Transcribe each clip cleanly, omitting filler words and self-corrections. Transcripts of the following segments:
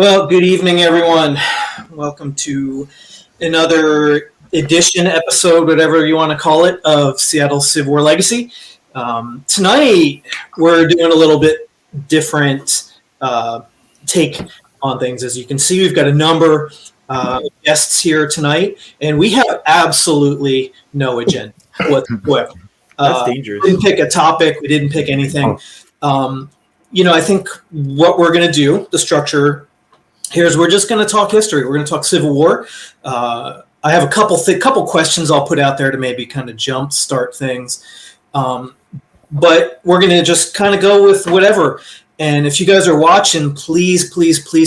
Well, good evening, everyone. Welcome to another episode, whatever you want to call it, of Seattle Civil War Legacy. Tonight, we're doing a little bit different take on things. As you can see, we've got a number of guests here tonight, and we have absolutely no agenda whatsoever. That's dangerous. We didn't pick a topic. We didn't pick anything. I think what we're going to do, the structure here is we're just going to talk history. We're going to talk Civil War. I have a couple questions I'll put out there to maybe kind of jump start things. But we're going to just kind of go with whatever. And if you guys are watching, please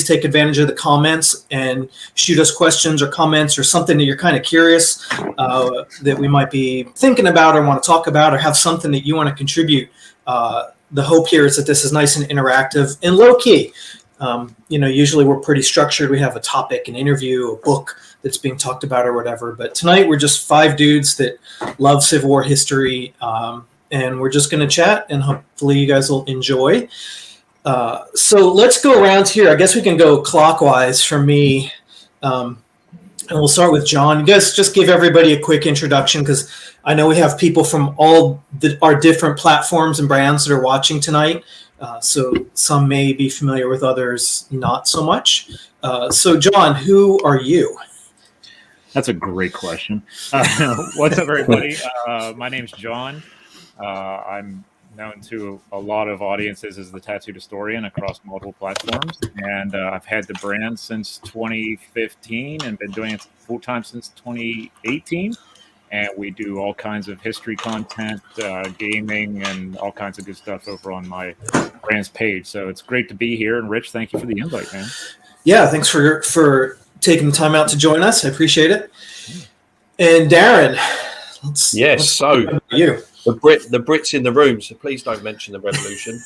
take advantage of the comments and shoot us questions or comments or something that you're kind of curious that we might be thinking about or want to talk about or have something that you want to contribute. The hope here is that this is nice and interactive and low key. Usually we're pretty structured. We have a topic, an interview, a book that's being talked about or whatever. But tonight we're just five dudes that love Civil War history. And we're just going to chat and hopefully you guys will enjoy. So let's go around here. I guess we can go clockwise from me. And we'll start with John. You guys just give everybody a quick introduction because I know we have people from all our different platforms and brands that are watching tonight. So some may be familiar with others, not so much. So John, who are you? That's a great question. What's up, everybody? My name's John. I'm known to a lot of audiences as the Tattooed Historian across multiple platforms. And I've had the brand since 2015 and been doing it full-time since 2018. And we do all kinds of history content, gaming, and all kinds of good stuff over on my brand's page. So it's great to be here. And Rich, thank you for the invite, man. Yeah, thanks for taking the time out to join us. I appreciate it. And Darren, let's you. The Brits in the room, so please don't mention the revolution.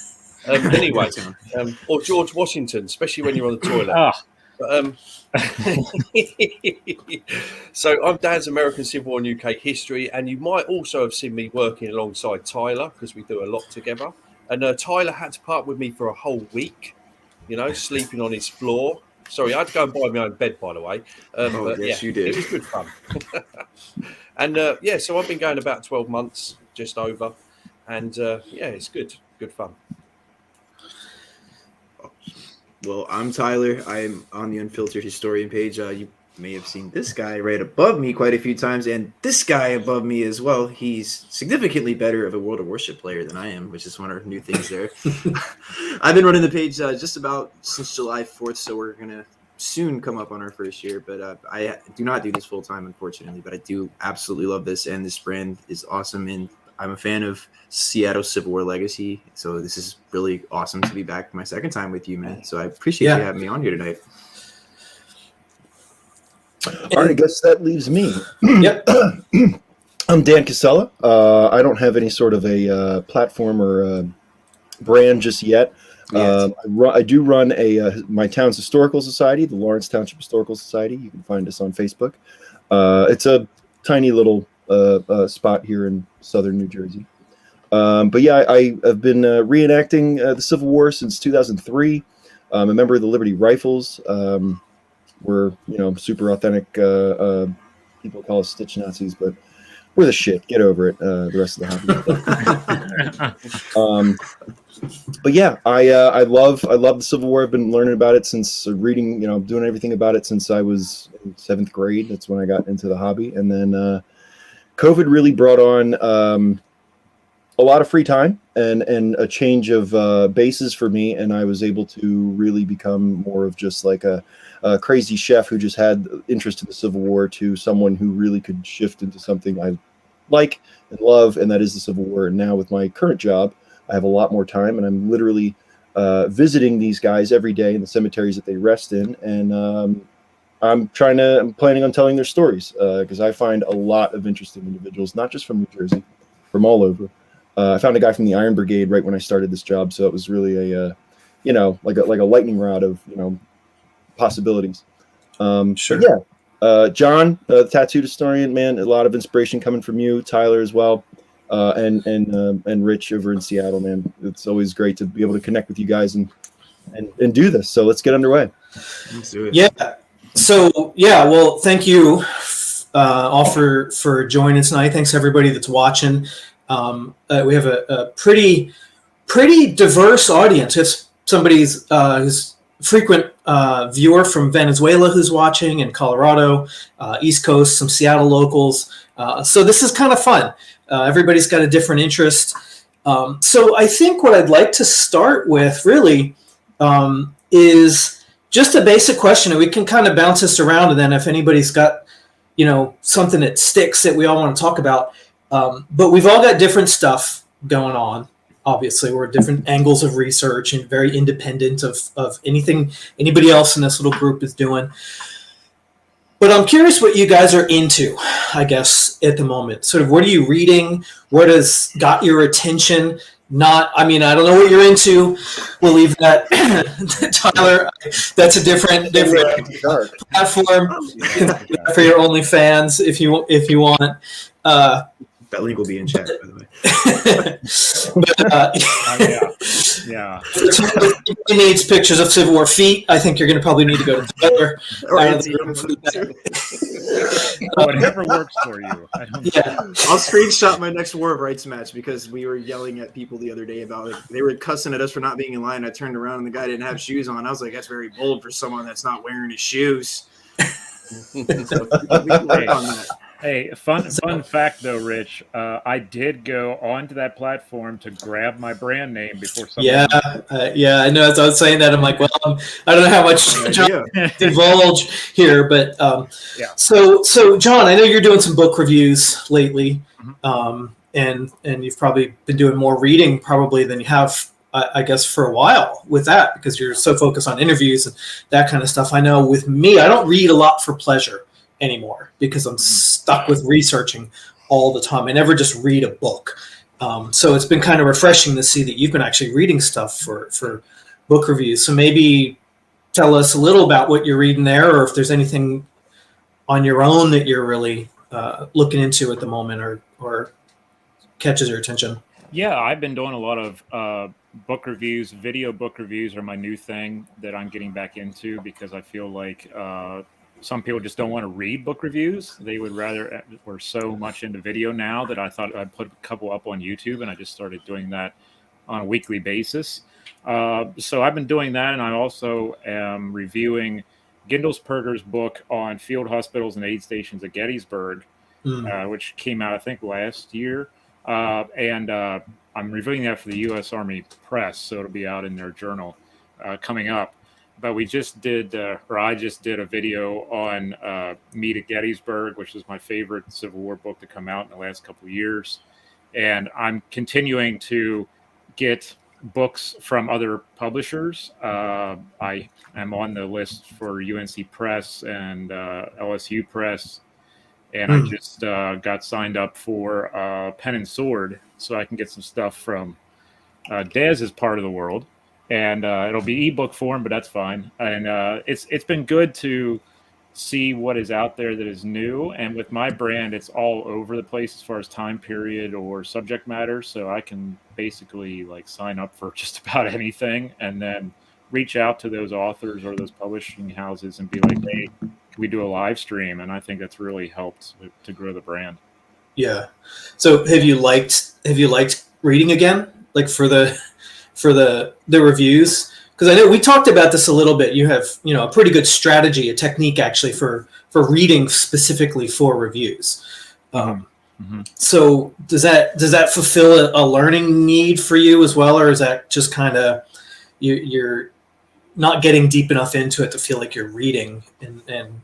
Anyway, or George Washington, especially when you're on the toilet. So I'm Dan's American Civil War and UK History, and you might also have seen me working alongside Tyler because we do a lot together. And Tyler had to part with me for a whole week, sleeping on his floor. Sorry, I had to go and buy my own bed, by the way. You did. It was good fun. And so I've been going about 12 months, just over, and it's good fun. Well, I'm Tyler. I'm on the Unfiltered Historian page. You may have seen this guy right above me quite a few times, and this guy above me as well. He's significantly better of a World of Warship player than I am, which is one of our new things there. I've been running the page just about since July 4th, so we're going to soon come up on our first year, but I do not do this full time, unfortunately, but I do absolutely love this, and this brand is awesome, and I'm a fan of Seattle Civil War Legacy, so this is really awesome to be back my second time with you, man. So I appreciate you having me on here tonight. All right, I guess that leaves me. Yep. I'm Dan Casella. I don't have any sort of a platform or brand just yet. I do run my town's historical society, the Lawrence Township Historical Society. You can find us on Facebook. It's a tiny little spot here in southern New Jersey. But yeah, I have been reenacting the Civil War since 2003. I'm a member of the Liberty Rifles. We're super authentic. People call us Stitch Nazis, but we're the shit. Get over it. The rest of the hobby. But yeah, I love the Civil War. I've been learning about it since reading, doing everything about it since I was in 7th grade. That's when I got into the hobby. And then COVID really brought on a lot of free time and a change of bases for me. And I was able to really become more of just like a crazy chef who just had interest in the Civil War to someone who really could shift into something I like and love, and that is the Civil War. And now with my current job, I have a lot more time, and I'm literally visiting these guys every day in the cemeteries that they rest in, and I'm planning on telling their stories because I find a lot of interesting individuals, not just from New Jersey, from all over. I found a guy from the Iron Brigade right when I started this job, so it was really like a lightning rod of possibilities. Sure. Yeah. John, the Tattooed Historian, man, a lot of inspiration coming from you, Tyler as well. And Rich over in Seattle, man. It's always great to be able to connect with you guys and do this. So let's get underway. Let's do it. Yeah. So well, thank you all for joining tonight. Thanks everybody that's watching. We have a pretty diverse audience. If somebody's who's frequent viewer from Venezuela who's watching, in Colorado, East Coast, some Seattle locals. So this is kind of fun. Everybody's got a different interest. So I think what I'd like to start with really is just a basic question, and we can kind of bounce this around, and then if anybody's got something that sticks that we all want to talk about. But we've all got different stuff going on. Obviously, we're different angles of research and very independent of anything anybody else in this little group is doing. But I'm curious what you guys are into, I guess, at the moment. Sort of what are you reading? What has got your attention? I don't know what you're into. We'll leave that, Tyler. That's a different platform for your OnlyFans if you want. That link will be in chat, by the way. Yeah. If he needs pictures of Civil War feet, I think you're going to probably need to go to Tyler. Whatever works for you. I'll screenshot my next War of Rights match because we were yelling at people the other day about they were cussing at us for not being in line. I turned around and the guy didn't have shoes on. I was like, that's very bold for someone that's not wearing his shoes. So we can work on that. Hey, fun fact though, Rich. I did go onto that platform to grab my brand name before someone. I know. As I was saying that, I'm like, well, I don't know how much to divulge here, but So, John, I know you're doing some book reviews lately, and you've probably been doing more reading probably than you have, I guess, for a while with that because you're so focused on interviews and that kind of stuff. I know with me, I don't read a lot for pleasure anymore because I'm stuck with researching all the time. I never just read a book. So it's been kind of refreshing to see that you've been actually reading stuff for book reviews. So maybe tell us a little about what you're reading there, or if there's anything on your own that you're really looking into at the moment or catches your attention. Yeah, I've been doing a lot of book reviews. Video book reviews are my new thing that I'm getting back into because I feel like some people just don't want to read book reviews. They would rather, we're so much into video now that I thought I'd put a couple up on YouTube, and I just started doing that on a weekly basis. So I've been doing that, and I also am reviewing Gindelsperger's book on field hospitals and aid stations at Gettysburg, which came out, I think, last year. And I'm reviewing that for the U.S. Army Press, so it'll be out in their journal coming up. But we just did, I just did a video on Meet at Gettysburg, which is my favorite Civil War book to come out in the last couple of years. And I'm continuing to get books from other publishers. I am on the list for UNC Press and LSU Press. And I just got signed up for Pen and Sword, so I can get some stuff from Daz's part of the world. And it'll be ebook form, but that's fine. And it's been good to see what is out there that is new. And with my brand, it's all over the place as far as time period or subject matter. So I can basically like sign up for just about anything and then reach out to those authors or those publishing houses and be like, hey, can we do a live stream? And I think that's really helped to grow the brand. Yeah. So have you liked reading again? Like for the reviews? Because I know we talked about this a little bit. You have, a pretty good strategy, a technique actually for reading specifically for reviews. So does that fulfill a learning need for you as well, or is that just kind of you're not getting deep enough into it to feel like you're reading and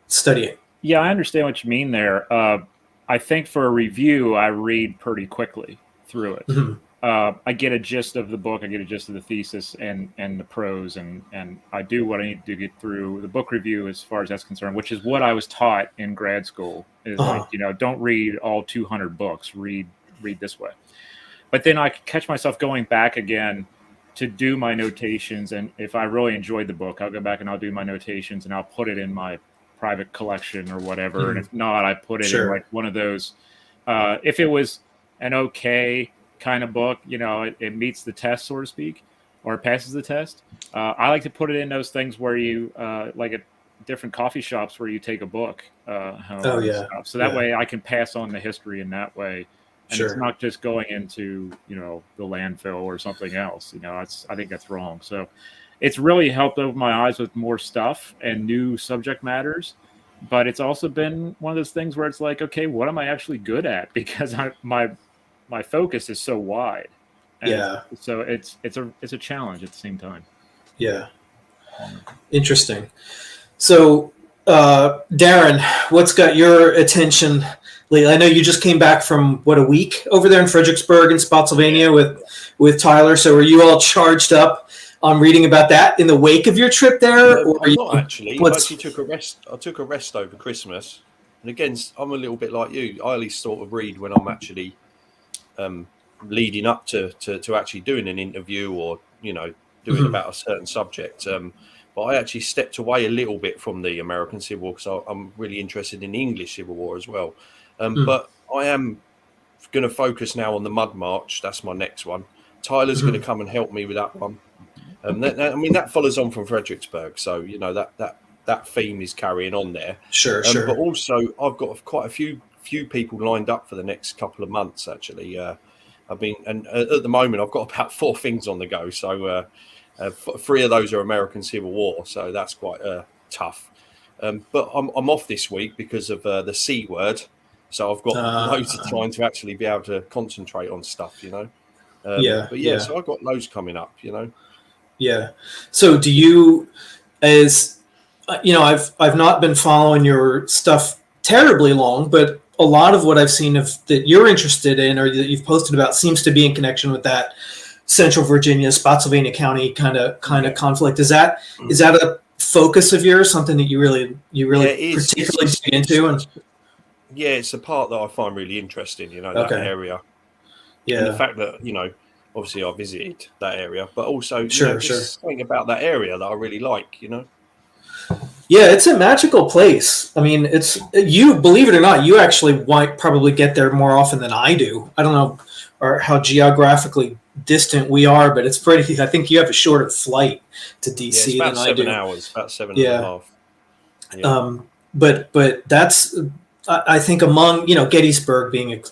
studying? Yeah, I understand what you mean there. I think for a review, I read pretty quickly through it. I get a gist of the book, I get a gist of the thesis and the prose, and I do what I need to get through the book review as far as that's concerned, which is what I was taught in grad school is like, don't read all 200 books, read this way. But then I catch myself going back again to do my notations. And if I really enjoyed the book, I'll go back and I'll do my notations and I'll put it in my private collection or whatever. And if not, I put it in like one of those, if it was an okay kind of book, it meets the test, so to speak, or it passes the test. I like to put it in those things where you like at different coffee shops where you take a book home. Oh, and yeah. stuff. So that Yeah. way I can pass on the history in that way. And Sure. it's not just going into, the landfill or something else. I think that's wrong. So it's really helped open my eyes with more stuff and new subject matters. But it's also been one of those things where it's like, okay, what am I actually good at? Because my focus is so wide. And Yeah. so it's a challenge at the same time. Yeah. Interesting. So, Darren, what's got your attention lately? I know you just came back from a week over there in Fredericksburg in Spotsylvania with Tyler. So, are you all charged up on reading about that in the wake of your trip there? No, or I'm not actually. I what's- actually took a rest. I took a rest over Christmas, and again, I'm a little bit like you. I only sort of read when I'm actually leading up to actually doing an interview or doing about a certain subject. But I actually stepped away a little bit from the American Civil War because I'm really interested in the English Civil War as well. But I am going to focus now on the Mud March. That's my next one. Tyler's going to come and help me with that one. That follows on from Fredericksburg, so that theme is carrying on there. Sure. But also, I've got quite a few people lined up for the next couple of months. Actually, at the moment, I've got about 4 things on the go. So 3 of those are American Civil War, so that's quite tough. But I'm off this week because of the C word, so I've got loads of time to actually be able to concentrate on stuff. So I've got loads coming up. Yeah. So do you, I've not been following your stuff terribly long, but a lot of what I've seen that you're interested in or that you've posted about seems to be in connection with that Central Virginia, Spotsylvania County kind of conflict. Is that a focus of yours? Something that you really particularly dig into? And yeah, it's a part that I find really interesting. That area. Yeah. And the fact that obviously I visited that area, but also sure. something about that area that I really like. Yeah, it's a magical place. I mean, believe it or not, you actually might probably get there more often than I do. I don't know or how geographically distant we are, but it's pretty. I think you have a shorter flight to DC than I do. About 7.5. Yeah. But that's I think among Gettysburg being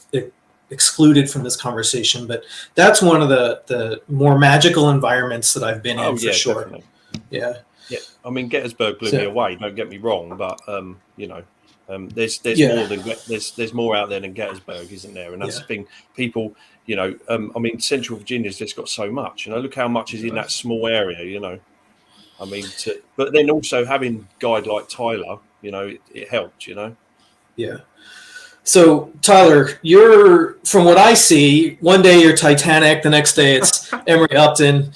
excluded from this conversation, but that's one of the more magical environments that I've been in for sure. Definitely. Yeah. Yeah, Gettysburg blew me away. Don't get me wrong, but there's more than there's more out there than Gettysburg, isn't there? And that's the thing. People, Central Virginia's just got so much. Look how much is in that small area. But then also having a guide like Tyler, it helped. Yeah. So Tyler, you're from what I see, one day you're Titanic, the next day it's Emory Upton.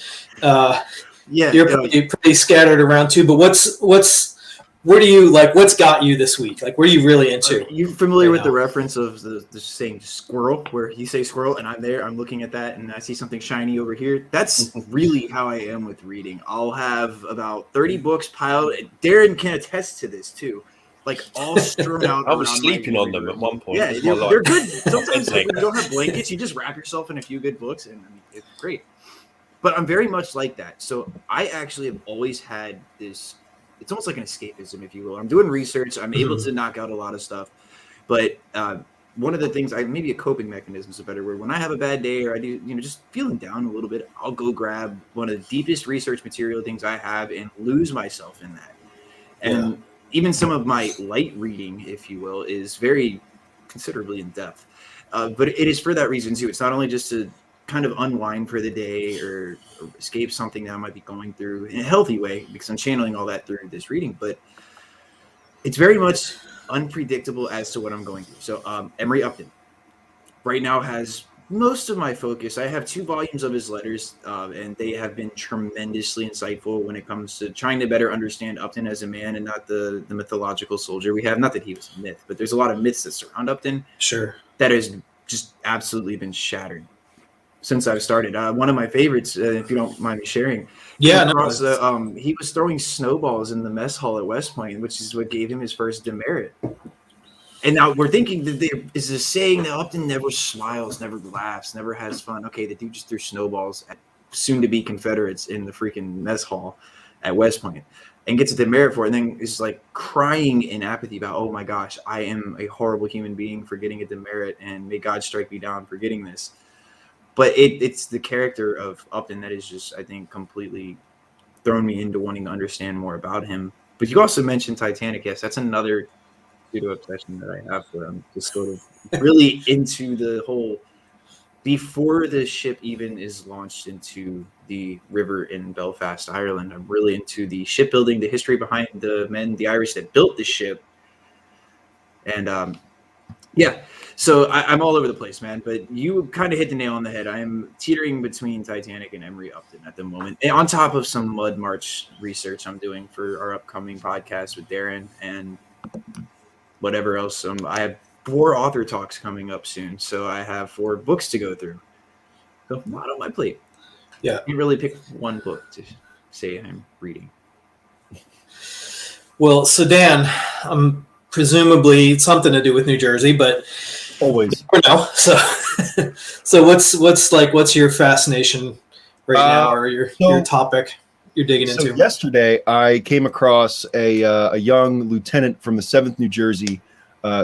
You're pretty scattered around too. But where do you what's got you this week? What are you really into? Are you familiar with the reference of the saying squirrel, where you say squirrel and I'm there, I'm looking at that and I see something shiny over here? That's really how I am with reading. I'll have about 30 books piled. Darren can attest to this too. All strewn out. I was sleeping on them at one point. Yeah, they're good. Sometimes when you don't have blankets, you just wrap yourself in a few good books and it's great. But I'm very much like that. So I actually have always had this, it's almost like an escapism, if you will. I'm doing research. I'm able to knock out a lot of stuff. But one of the things, maybe a coping mechanism is a better word. When I have a bad day or I do, just feeling down a little bit, I'll go grab one of the deepest research material things I have and lose myself in that. And even some of my light reading, if you will, is very considerably in depth. But it is for that reason too. It's not only just to kind of unwind for the day or escape something that I might be going through in a healthy way, because I'm channeling all that through this reading, but it's very much unpredictable as to what I'm going through. So Emory Upton right now has most of my focus. I have 2 volumes of his letters, and they have been tremendously insightful when it comes to trying to better understand Upton as a man and not the mythological soldier we have. Not that he was a myth, but there's a lot of myths that surround Upton. Sure. That has just absolutely been shattered since I've started. One of my favorites, if you don't mind me sharing. Yeah. He was throwing snowballs in the mess hall at West Point, which is what gave him his first demerit. And now we're thinking that there is a saying that Upton never smiles, never laughs, never has fun. Okay, the dude just threw snowballs at soon-to-be Confederates in the freaking mess hall at West Point, and gets a demerit for it, and then is like crying in apathy about, oh my gosh, I am a horrible human being for getting a demerit, and may God strike me down for getting this. But it's the character of Upton that is just, I think, completely thrown me into wanting to understand more about him. But you also mentioned Titanic. Yes, that's another pseudo obsession that I have, where I'm just sort of really into the whole, before the ship even is launched into the river in Belfast, Ireland, I'm really into the shipbuilding, the history behind the Irish that built the ship. And yeah, so I'm all over the place, man. But you kind of hit the nail on the head. I am teetering between Titanic and Emery Upton at the moment, and on top of some Mud March research I'm doing for our upcoming podcast with Darren and whatever else. I have 4 author talks coming up soon, so I have 4 books to go through. So a lot on my plate. Yeah, you really pick one book to say I'm reading. Well, so Dan, presumably something to do with New Jersey, but Always. no. So what's your fascination right now, or your topic you're digging into? Yesterday, I came across a young lieutenant from the 7th New Jersey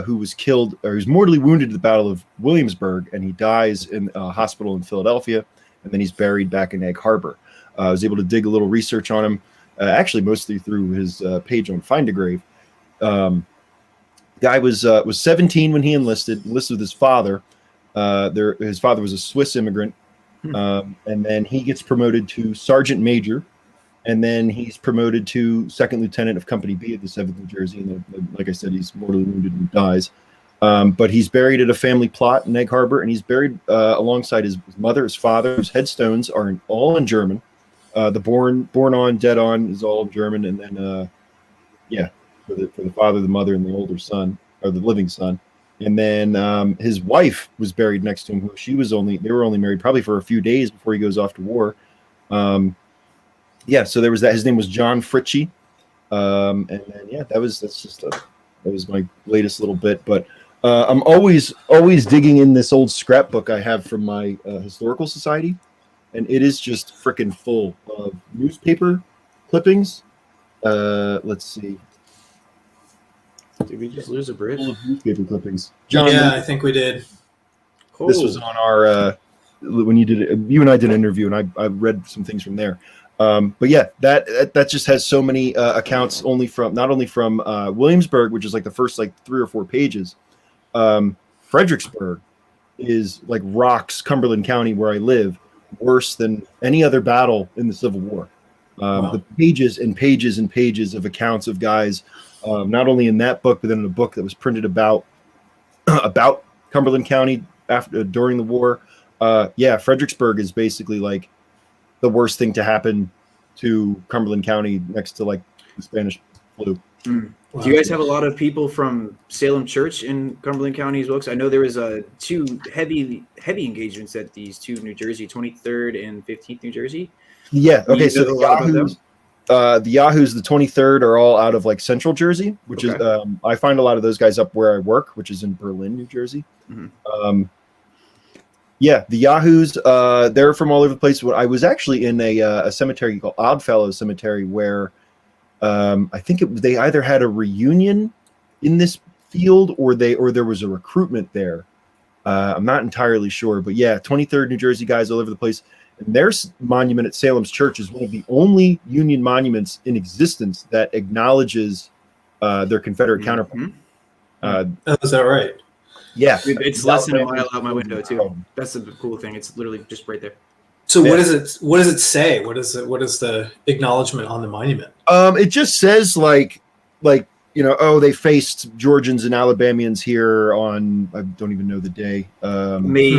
who was killed, or he was mortally wounded at the Battle of Williamsburg, and he dies in a hospital in Philadelphia, and then he's buried back in Egg Harbor. I was able to dig a little research on him, actually mostly through his page on Find a Grave. Guy was 17 when he enlisted with his father. His father was a Swiss immigrant, and then he gets promoted to sergeant major, and then he's promoted to second lieutenant of Company B at the 7th New Jersey. And like I said, he's mortally wounded and dies. But he's buried at a family plot in Egg Harbor, and he's buried alongside his mother, his father, whose headstones are all in German. The born on, dead on is all German, and then for the father, the mother, and the older son, or the living son. And then his wife was buried next to him. They were only married probably for a few days before he goes off to war. So there was that. His name was John Fritchie. And then that was my latest little bit. But I'm always digging in this old scrapbook I have from my historical society, and it is just freaking full of newspaper clippings. Let's see. Did we just lose a bridge? Full of newspaper clippings. John, I think we did. Cool. This was on our when you did it. You and I did an interview, and I read some things from there. But yeah, that just has so many accounts not only from Williamsburg, which is like the first 3 or 4 pages. Fredericksburg is like rocks Cumberland County, where I live, worse than any other battle in the Civil War. Wow. The pages and pages and pages of accounts of guys, not only in that book, but then in a book that was printed about Cumberland County during the war. Fredericksburg is basically like the worst thing to happen to Cumberland County, next to like the Spanish flu. Wow. Do you guys have a lot of people from Salem Church in Cumberland County as well? Because I know there was 2 heavy engagements at these 2 New Jersey, 23rd and 15th New Jersey. Yeah. Okay. So the Yahoos, the 23rd, are all out of like Central Jersey, which is I find a lot of those guys up where I work, which is in Berlin, New Jersey. Mm-hmm. The Yahoos, they're from all over the place. I was actually in a cemetery called Oddfellows Cemetery, where I think they either had a reunion in this field or there was a recruitment there. I'm not entirely sure, but 23rd New Jersey guys all over the place. And their monument at Salem's Church is one of the only Union monuments in existence that acknowledges their Confederate counterpart. Is that right? Yeah, it's less than a mile out my window too. That's the cool thing. It's literally just right there. So what does it say? What is the acknowledgement on the monument? It just says like they faced Georgians and Alabamians here on, I don't even know the day, May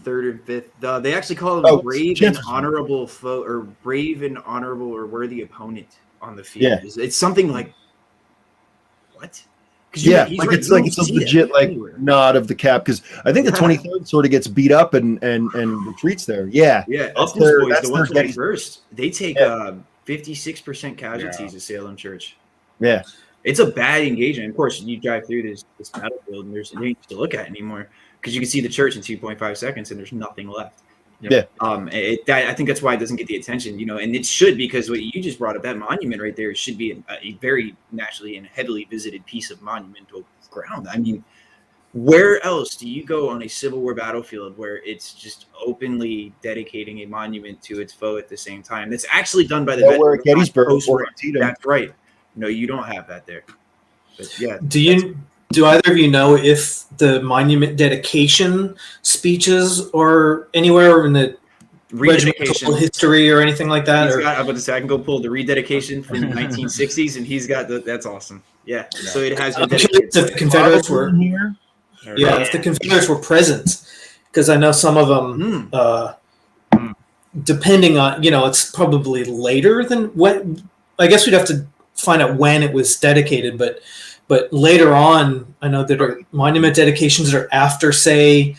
3rd or 5th. They actually call them brave and honorable foe, or brave and honorable or worthy opponent on the field. Yeah. It's something like what? It's a legit nod of the cap, because I think the 23rd sort of gets beat up and retreats there. Yeah. Upton's boys, the 121st, they take 56% casualties at Salem Church. Yeah. It's a bad engagement. Of course, you drive through this battlefield, and there's nothing to look at anymore, because you can see the church in 2.5 seconds, and there's nothing left. Yeah. I think that's why it doesn't get the attention, and it should, because what you just brought up, that monument right there, should be a very naturally and heavily visited piece of monumental ground. I mean, where else do you go on a Civil War battlefield where it's just openly dedicating a monument to its foe at the same time? That's actually done by the Nowhere at veterans, Gettysburg post-war. or Antietam. That's right. No, you don't have that there. But yeah. Do either of you know if the monument dedication speeches are anywhere in the regimental history or anything like that? I'm about to say, I can go pull the rededication from the 1960s, and he's got that's awesome. Yeah. So it has been dedicated. If the Confederates were here, if the Confederates were present, because I know some of them, depending on, it's probably later than when. I guess we'd have to find out when it was dedicated, but later on, I know that are monument dedications that are after, say,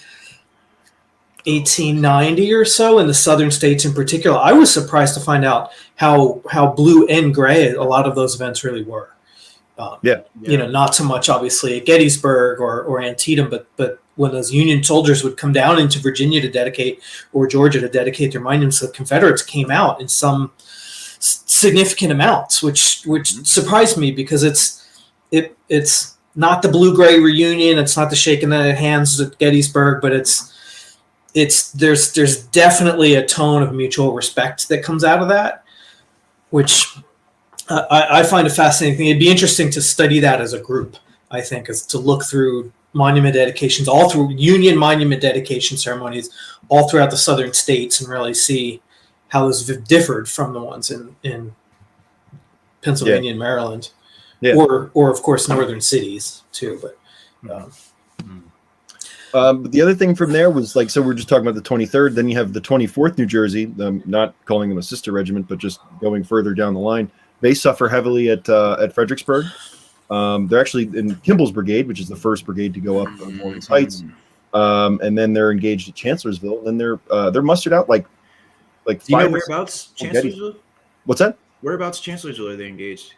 1890 or so in the southern states in particular. I was surprised to find out how blue and gray a lot of those events really were. Not so much obviously at Gettysburg or Antietam, but when those Union soldiers would come down into Virginia to dedicate, or Georgia to dedicate their monuments, the Confederates came out in some significant amounts, which surprised me, because it's not the blue-gray reunion, it's not the shaking the hands at Gettysburg, but there's definitely a tone of mutual respect that comes out of that, which I find a fascinating thing. It'd be interesting to study that as a group, I think, is to look through monument dedications, all through Union monument dedication ceremonies all throughout the southern states, and really see how those differed from the ones in Pennsylvania and Maryland. Yeah. Or of course northern cities too, but the other thing from there was, like, so we're just talking about the 23rd. Then you have the 24th New Jersey. Not calling them a sister regiment, but just going further down the line. They suffer heavily at Fredericksburg. They're actually in Kimball's brigade, which is the first brigade to go up Morgan's Heights, and then they're engaged at Chancellorsville. And they're mustered out like. Do you know whereabouts Chancellorsville? What's that? Whereabouts Chancellorsville are they engaged?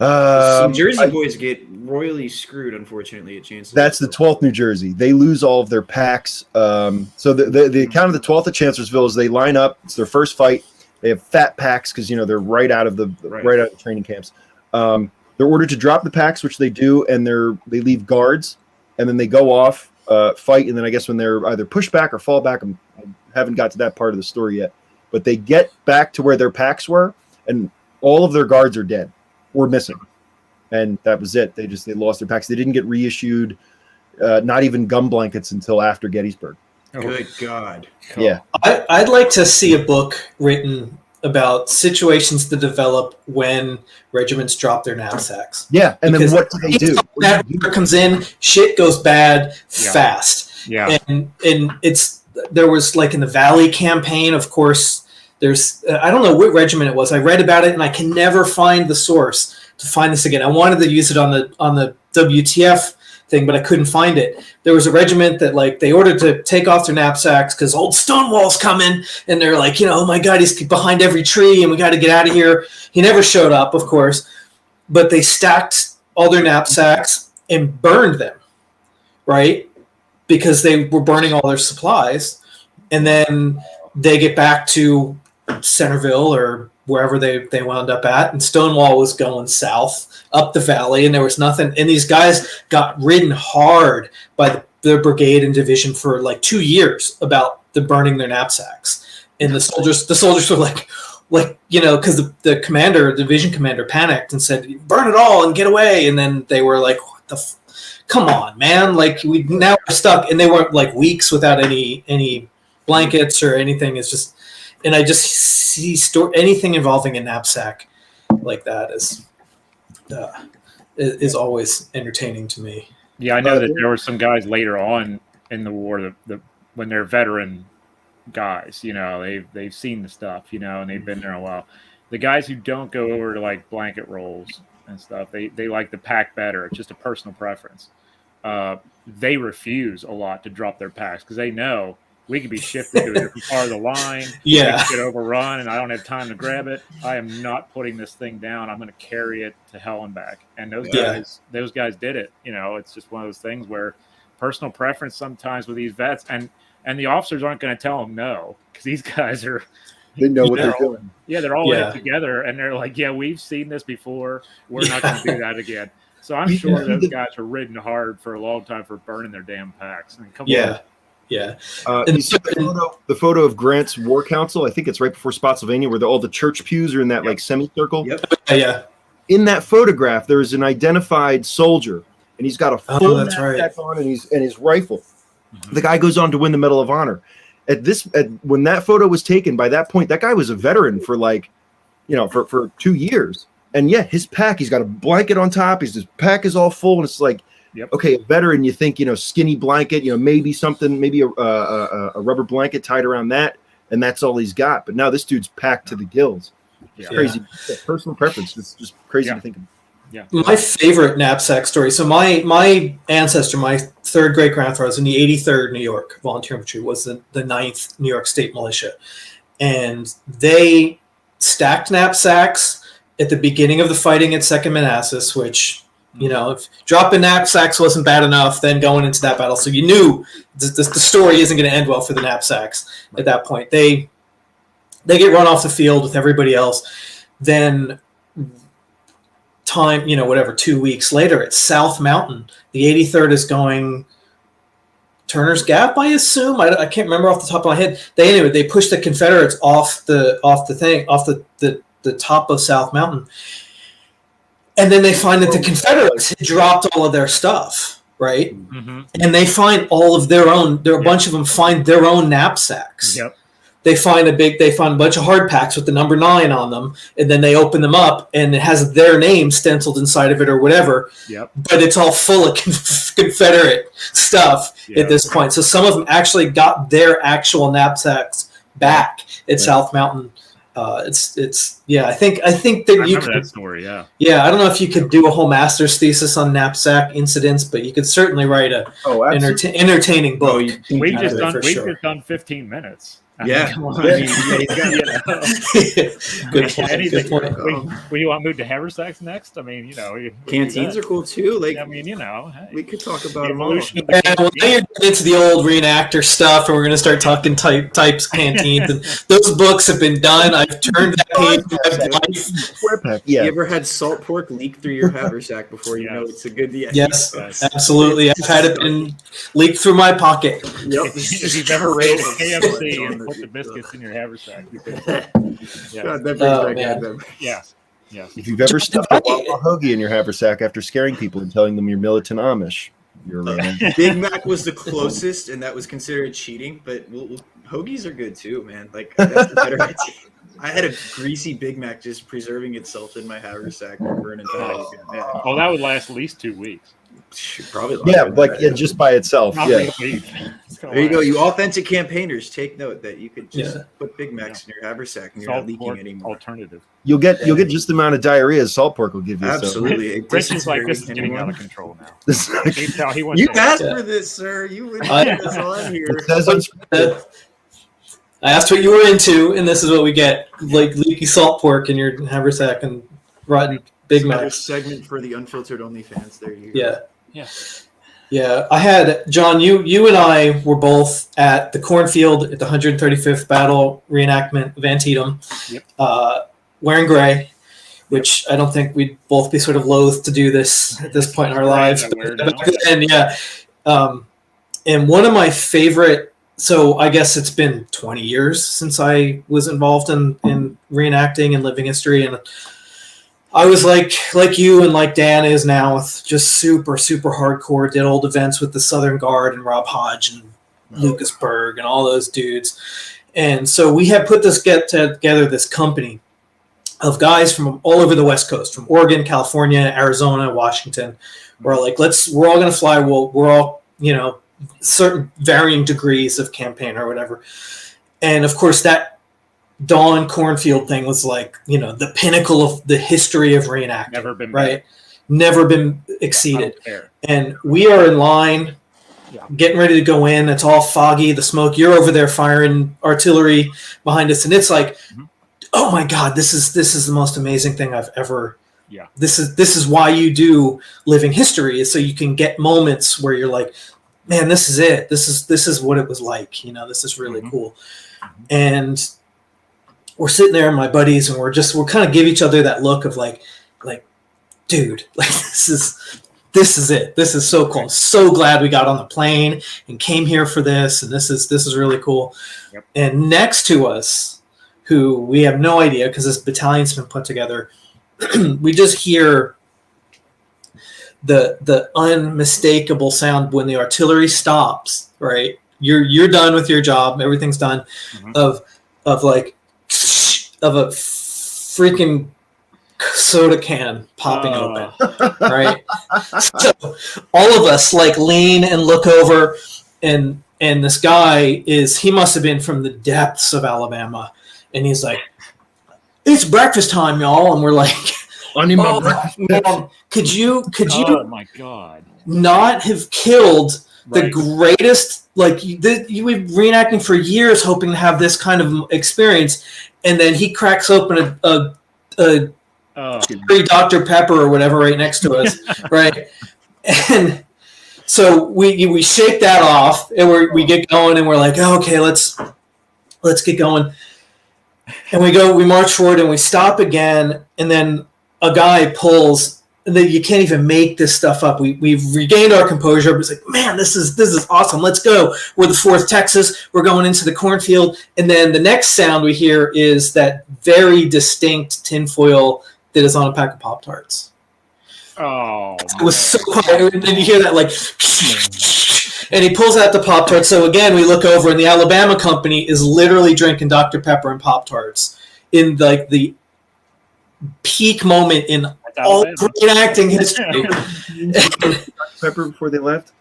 Some Jersey boys get royally screwed, unfortunately, at Chancellorsville. That's the 12th New Jersey. They lose all of their packs. So the account of the 12th at Chancellorsville is they line up. It's their first fight. They have fat packs because they're right out of the training camps. They're ordered to drop the packs, which they do, and they leave guards, and then they go off, fight, and then I guess when they're either pushed back or fall back, I haven't got to that part of the story yet, but they get back to where their packs were, and all of their guards are dead or missing, and that was it. They lost their packs. They didn't get reissued, not even gum blankets until after Gettysburg. Good God. Cool. Yeah. I'd like to see a book written about situations that develop when regiments drop their knapsacks. Yeah, and then what do they do? That comes in, shit goes bad fast. Yeah. And there was, like, in the Valley campaign, of course, there's I don't know what regiment it was. I read about it and I can never find the source to find this again. I wanted to use it on the WTF thing, but I couldn't find it. There was a regiment that, like, they ordered to take off their knapsacks because old Stonewall's coming, and they're like, oh my God, he's behind every tree and we got to get out of here. He never showed up, of course, but they stacked all their knapsacks and burned them, right? Because they were burning all their supplies. And then they get back to Centerville or wherever they wound up at, and Stonewall was going south up the valley, and there was nothing. And these guys got ridden hard by the brigade and division for like 2 years about the burning their knapsacks. And the soldiers were like, because the commander, division commander, panicked and said, "Burn it all and get away." And then they were like, "What the? Come on, man! Like, now we're stuck." And they weren't, like, weeks without any blankets or anything. It's just, and I just see anything involving a knapsack like that is always entertaining to me. Yeah, I know that there were some guys later on in the war when they're veteran guys, they've seen the stuff, and they've been there a while. The guys who don't go over to, like, blanket rolls and stuff, they like the pack better. It's just a personal preference. They refuse a lot to drop their packs because they know we could be shifted to a different part of the line. Yeah. We could get overrun, and I don't have time to grab it. I am not putting this thing down. I'm going to carry it to hell and back. And those guys did it. It's just one of those things where personal preference sometimes with these vets, and the officers aren't going to tell them no, because these guys are. They know what they're all, doing. Yeah, they're all in Yeah. it together, and they're like, yeah, we've seen this before. We're not going to do that again. So I'm sure those guys are ridden hard for a long time for burning their damn packs. I mean, come on. Yeah. You see the photo of Grant's War Council? I think it's right before Spotsylvania, where all the church pews are in that like semicircle. Yep. Yeah. In that photograph, there is an identified soldier, and he's got a full that's right. knapsack on, and his rifle. The guy goes on to win the Medal of Honor. When that photo was taken, by that point, that guy was a veteran for for 2 years. And yeah, his pack, he's got a blanket on top. His pack is all full, and it's like, okay, a veteran. You think skinny blanket, maybe something, maybe a rubber blanket tied around that, and that's all he's got. But now this dude's packed to the gills. It's crazy. Personal preference. It's just crazy to think of. Yeah. My favorite knapsack story. So my ancestor, my third great grandfather, was in the 83rd New York Volunteer Infantry, was the 9th New York State Militia, and they stacked knapsacks at the beginning of the fighting at Second Manassas, which if dropping knapsacks wasn't bad enough, then going into that battle, so you knew the story isn't going to end well for the knapsacks at that point. They get run off the field with everybody else. Then 2 weeks later at South Mountain, the 83rd is going Turner's Gap, I assume. I can't remember off the top of my head. They pushed the Confederates off the top of South Mountain, and then they find that the Confederates had dropped all of their stuff, right? Mm-hmm. And they find all of their own. A bunch of them find their own knapsacks. Yep. They find a bunch of hard packs with the number 9 on them, and then they open them up, and it has their name stenciled inside of it or whatever. Yep. But it's all full of Confederate stuff at this point. So some of them actually got their actual knapsacks back at South Mountain. I think that you could. That story, yeah. Yeah, I don't know if you could do a whole master's thesis on knapsack incidents, but you could certainly write a entertaining book. We've just done 15 minutes. Yeah. Good point. We want to move to haversacks next? I mean, Canteens are cool too. Like, I mean, hey, we could talk about them all. evolution. Yeah, well, now you're getting into the old reenactor stuff, and we're going to start talking types, canteens, and those books have been done. I've turned that page in my life. Yeah. You ever had salt pork leak through your haversack before you know it's a good idea? Yes, absolutely. I've had it been leaked through my pocket. Yep. If you've ever raided KFC and put the biscuits in your haversack, you could. God, that brings back man. Adam. Yes. If you've ever stuffed a Wawa hoagie in your haversack after scaring people and telling them you're militant Amish, you're Big Mac was the closest, and that was considered cheating. But hoagies are good too, man. Like that's a better idea. I had a greasy Big Mac just preserving itself in my haversack for an entire weekend. Yeah. Oh, that would last at least 2 weeks. Probably. Just by itself. Not Yeah. really a week. There you go. You authentic campaigners, take note that you could just put Big Macs in your haversack and you're not leaking anymore. Alternative. You'll get just the amount of diarrhea as salt pork will give you. Absolutely. Rich is like, this is getting out of control now. You asked for this, sir. You wouldn't put this on here. It says unscripted. I asked what you were into, and this is what we get: like leaky salt pork in your haversack and rotten Big Macs. Segment for the unfiltered OnlyFans. There you go. Yeah. I had John. You and I were both at the cornfield at the 135th Battle reenactment of Antietam, wearing gray, which I don't think we'd both be sort of loath to do this at this point in our lives. And one of my favorite. So I guess it's been 20 years since I was involved in reenacting and living history, and I was like you and like Dan is now, with just super, super hardcore, did old events with the Southern Guard and Rob Hodge and Lucasburg and all those dudes. And so we had put together this company of guys from all over the West Coast, from Oregon, California, Arizona, Washington. We're all going to fly. We're all, certain varying degrees of campaign or whatever. And of course that Dawn cornfield thing was like, the pinnacle of the history of reenacting. Never been right. Never been exceeded. And we are in line, getting ready to go in. It's all foggy, the smoke. You're over there firing artillery behind us. And it's like, oh my God, this is the most amazing thing I've ever. Yeah. This is why you do living history, is so you can get moments where you're like, man, this is it. This is what it was like. You know, this is really cool. And we're sitting there, my buddies, and we're kind of give each other that look of like, dude, like this is it. This is so cool. I'm so glad we got on the plane and came here for this. And this is really cool. Yep. And next to us, who we have no idea because this battalion's been put together, we just hear the unmistakable sound when the artillery stops. Right, you're done with your job. Everything's done. Of like of a freaking soda can popping open, right? So all of us like lean and look over, and this guy he must have been from the depths of Alabama, and he's like, "It's breakfast time, y'all," and we're like, I need my breakfast. Man, could you Oh my God, not have killed the greatest, like you were reenacting for years hoping to have this kind of experience, and then he cracks open a Dr. Pepper or whatever right next to us, right? And so we shake that off, and we get going, and we're like, oh, okay, let's get going. And we march forward, and we stop again, and then a guy pulls. You can't even make this stuff up. We've regained our composure. It's like, man, this is awesome. Let's go. We're the 4th Texas. We're going into the cornfield, and then the next sound we hear is that very distinct tinfoil that is on a pack of Pop-Tarts. Oh, it was so quiet. And then you hear that like, and he pulls out the Pop-Tarts. So again, we look over, and the Alabama company is literally drinking Dr. Pepper and Pop-Tarts in like the peak moment in all great acting history. Pepper before they left.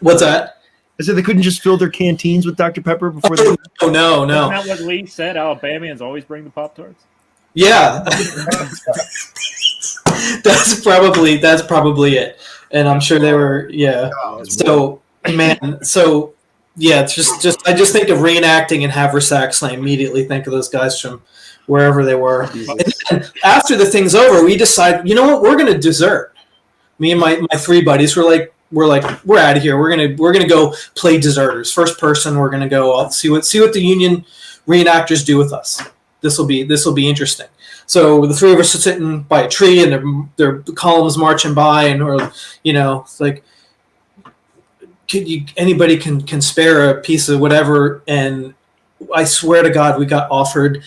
What's that? I said they couldn't just fill their canteens with Dr. Pepper before they left. Oh no. Isn't that what Lee said? Alabamians always bring the Pop-Tarts. Yeah. that's probably it. And I'm sure they were, yeah. So man, so yeah, it's just I just think of reenacting and haversacks, and I immediately think of those guys from wherever they were. And then after the thing's over, we decide, you know what, we're gonna desert. Me and my 3 buddies were like, we're out of here. We're gonna go play deserters. First person, we're gonna go. I'll see what the Union reenactors do with us. This will be interesting. So the 3 of us are sitting by a tree, and their columns marching by, and we're, it's like, anybody can spare a piece of whatever? And I swear to God, we got offered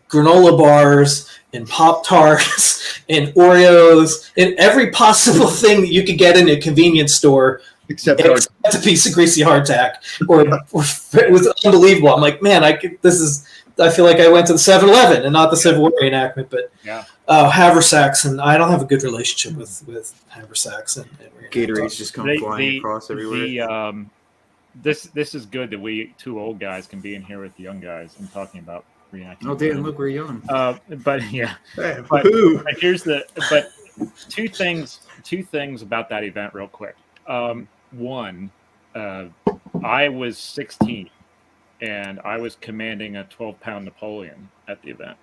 granola bars and Pop-Tarts and Oreos and every possible thing that you could get in a convenience store, except a piece of greasy hardtack. Or it was unbelievable. I'm like, man, I feel like I went to the 7-Eleven and not the Civil War reenactment. But haversacks, and I don't have a good relationship with haversacks and Gatorade's just come flying across everywhere. This is good that we 2 old guys can be in here with the young guys and talking about reenacting. Oh, damn! Look, we're young. But yeah, but here's two things about that event real quick. One, I was 16, and I was commanding a 12-pound Napoleon at the event.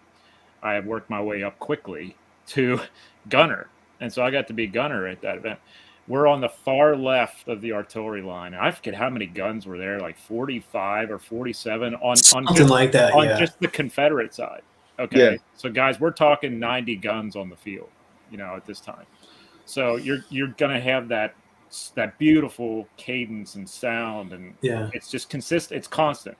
I had worked my way up quickly to gunner, and so I got to be gunner at that event. We're on the far left of the artillery line. I forget how many guns were there, like 45 or 47 on just the Confederate side. Okay. Yeah. So guys, we're talking 90 guns on the field, at this time. So you're going to have that beautiful cadence and sound, and it's just consistent. It's constant.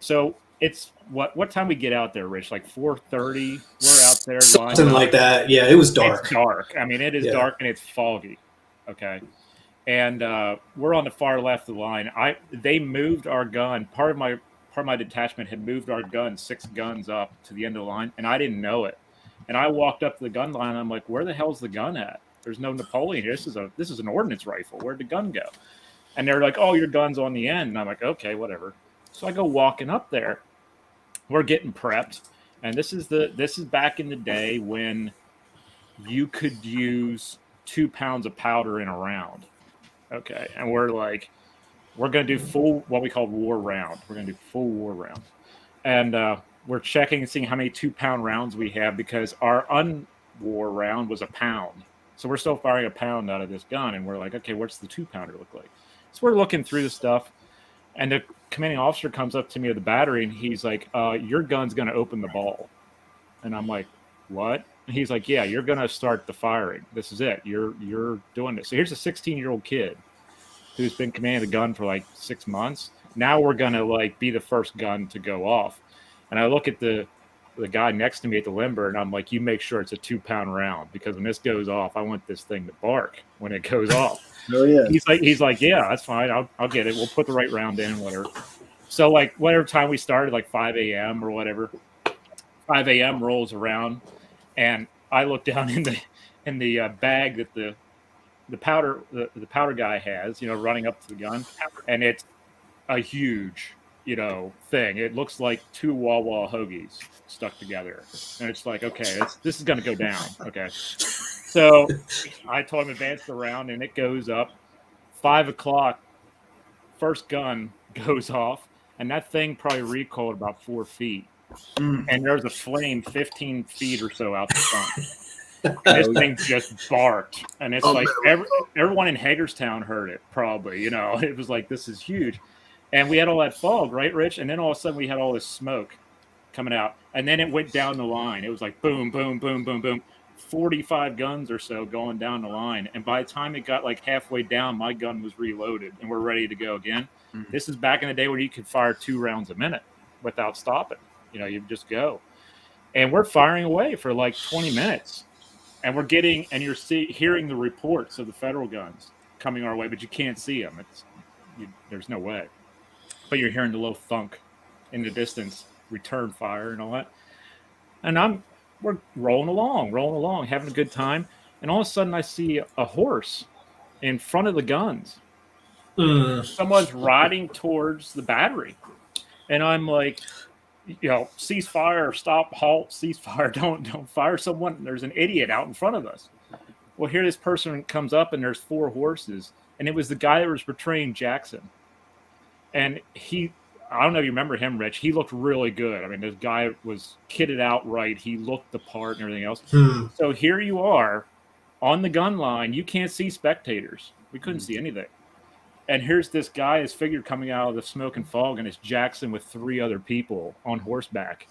So it's what time we get out there, Rich? Like 4:30. We're out there. Something like that. Yeah. It was dark. It's dark. I mean, it is dark, and it's foggy. Okay, and we're on the far left of the line. They moved our gun. Part of my detachment had moved our gun 6 guns up to the end of the line, and I didn't know it. And I walked up to the gun line. And I'm like, "Where the hell's the gun at? There's no Napoleon here. This is an ordnance rifle. Where'd the gun go?" And they're like, "Oh, your gun's on the end." And I'm like, "Okay, whatever." So I go walking up there. We're getting prepped, and this is back in the day when you could use 2 pounds of powder in a round. Okay. And we're like, we're going to do full, what we call war round. We're going to do full war round. And we're checking and seeing how many 2-pound rounds we have, because our unwar round was 1 pound. So we're still firing 1 pound out of this gun. And we're like, okay, what's the 2-pounder look like? So we're looking through the stuff, and the commanding officer comes up to me at the battery, and he's like, your gun's going to open the ball. And I'm like, what? And he's like, yeah, you're going to start the firing. This is it. You're doing this. So here's a 16-year-old kid who's been commanding the gun for like 6 months. Now we're going to like be the first gun to go off. And I look at the guy next to me at the limber, and I'm like, you make sure it's a 2-pound round, because when this goes off, I want this thing to bark when it goes off. Oh yeah. He's like, yeah, that's fine. I'll get it. We'll put the right round in, whatever. So like whatever time we started, like 5 a.m. or whatever, 5 a.m. rolls around, and I look down in the bag that the powder guy has, running up to the gun, and it's a huge, thing. It looks like 2 Wawa hoagies stuck together, and it's like, okay, this is going to go down. Okay, so I told him advance the round, and it goes up. 5 o'clock, first gun goes off, and that thing probably recoiled about 4 feet, and there's a flame 15 feet or so out the front. This thing just barked, and it's like everyone in Hagerstown heard it. Probably, it was like, this is huge. And we had all that fog, right, Rich? And then all of a sudden we had all this smoke coming out. And then it went down the line. It was like boom, boom, boom, boom, boom. 45 guns or so going down the line. And by the time it got like halfway down, my gun was reloaded and we're ready to go again. Mm-hmm. This is back in the day when you could fire 2 rounds a minute without stopping. You just go. And we're firing away for like 20 minutes. And we're getting, and you're hearing the reports of the federal guns coming our way, but you can't see them. There's no way. But you're hearing the low thunk in the distance, return fire and all that. And we're rolling along, having a good time. And all of a sudden I see a horse in front of the guns. Someone's riding towards the battery. And I'm like, cease fire, stop, halt, cease fire, don't fire someone. There's an idiot out in front of us. Well, here this person comes up, and there's 4 horses. And it was the guy that was portraying Jackson. And I don't know if you remember him, Rich. He looked really good. I mean, this guy was kitted out right. He looked the part and everything else. So here you are on the gun line. You can't see spectators. We couldn't see anything. And here's this guy, his figure coming out of the smoke and fog, and it's Jackson with 3 other people on horseback.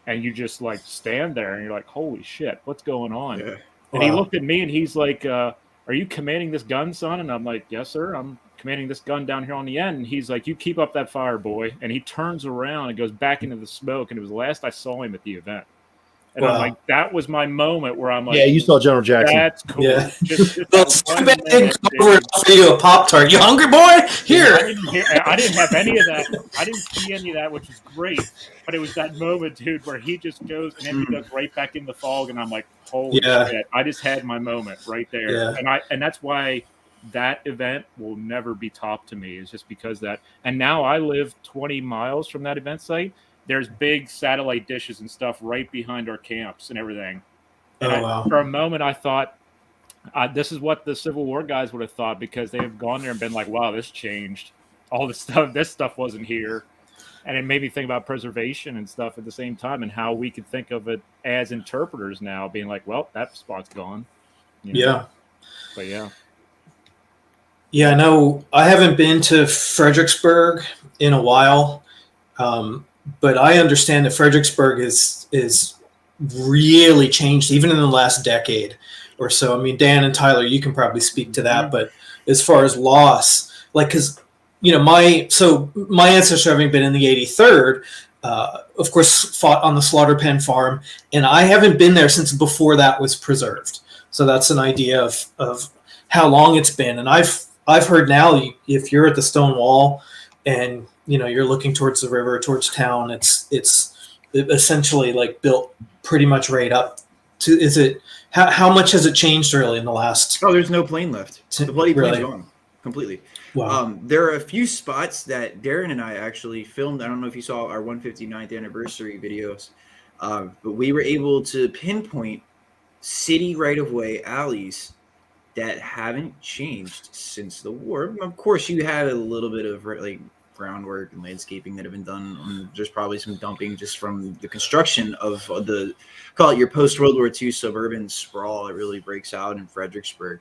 And you just like stand there and you're like, holy shit, what's going on? Yeah. And he looked at me and he's like, are you commanding this gun, son? And I'm like, yes, sir. I'm commanding this gun down here on the end. And he's like, you keep up that fire, boy. And he turns around and goes back into the smoke. And it was the last I saw him at the event. And I'm like, that was my moment where I'm like, yeah, you saw General Jackson. That's cool. Yeah. It's too bad they didn't come over and offer you a Pop-Tart. You hungry, boy? Here. I didn't have any of that. I didn't see any of that, which was great. But it was that moment, dude, where he just goes and then he goes right back in the fog. And I'm like, holy shit. I just had my moment right there. Yeah. And that's why that event will never be topped to me, is just because that. And now I live 20 miles from that event site. There's big satellite dishes and stuff right behind our camps and everything. And for a moment, I thought this is what the Civil War guys would have thought, because they have gone there and been like, wow, this changed. All this stuff wasn't here. And it made me think about preservation and stuff at the same time, and how we could think of it as interpreters now, being like, well, that spot's gone. Yeah. But yeah. Yeah, no, I haven't been to Fredericksburg in a while. But I understand that Fredericksburg is really changed, even in the last decade or so. I mean, Dan and Tyler, you can probably speak to that. But as far as loss, like, because my ancestors, having been in the 83rd, of course, fought on the slaughter pen farm, and I haven't been there since before that was preserved. So that's an idea of how long it's been. And I've heard now, if you're at the stone wall and you're looking towards the river, towards town, it's essentially like built pretty much right up to. How much has it changed really in the last? Oh, there's no plane left. The bloody plane's gone completely. Wow. There are a few spots that Darren and I actually filmed. I don't know if you saw our 159th anniversary videos, but we were able to pinpoint city right-of-way alleys that haven't changed since the war. Of course, you had a little bit of like groundwork and landscaping that have been done. There's probably some dumping just from the construction of the, call it your post-World War II suburban sprawl that really breaks out in Fredericksburg.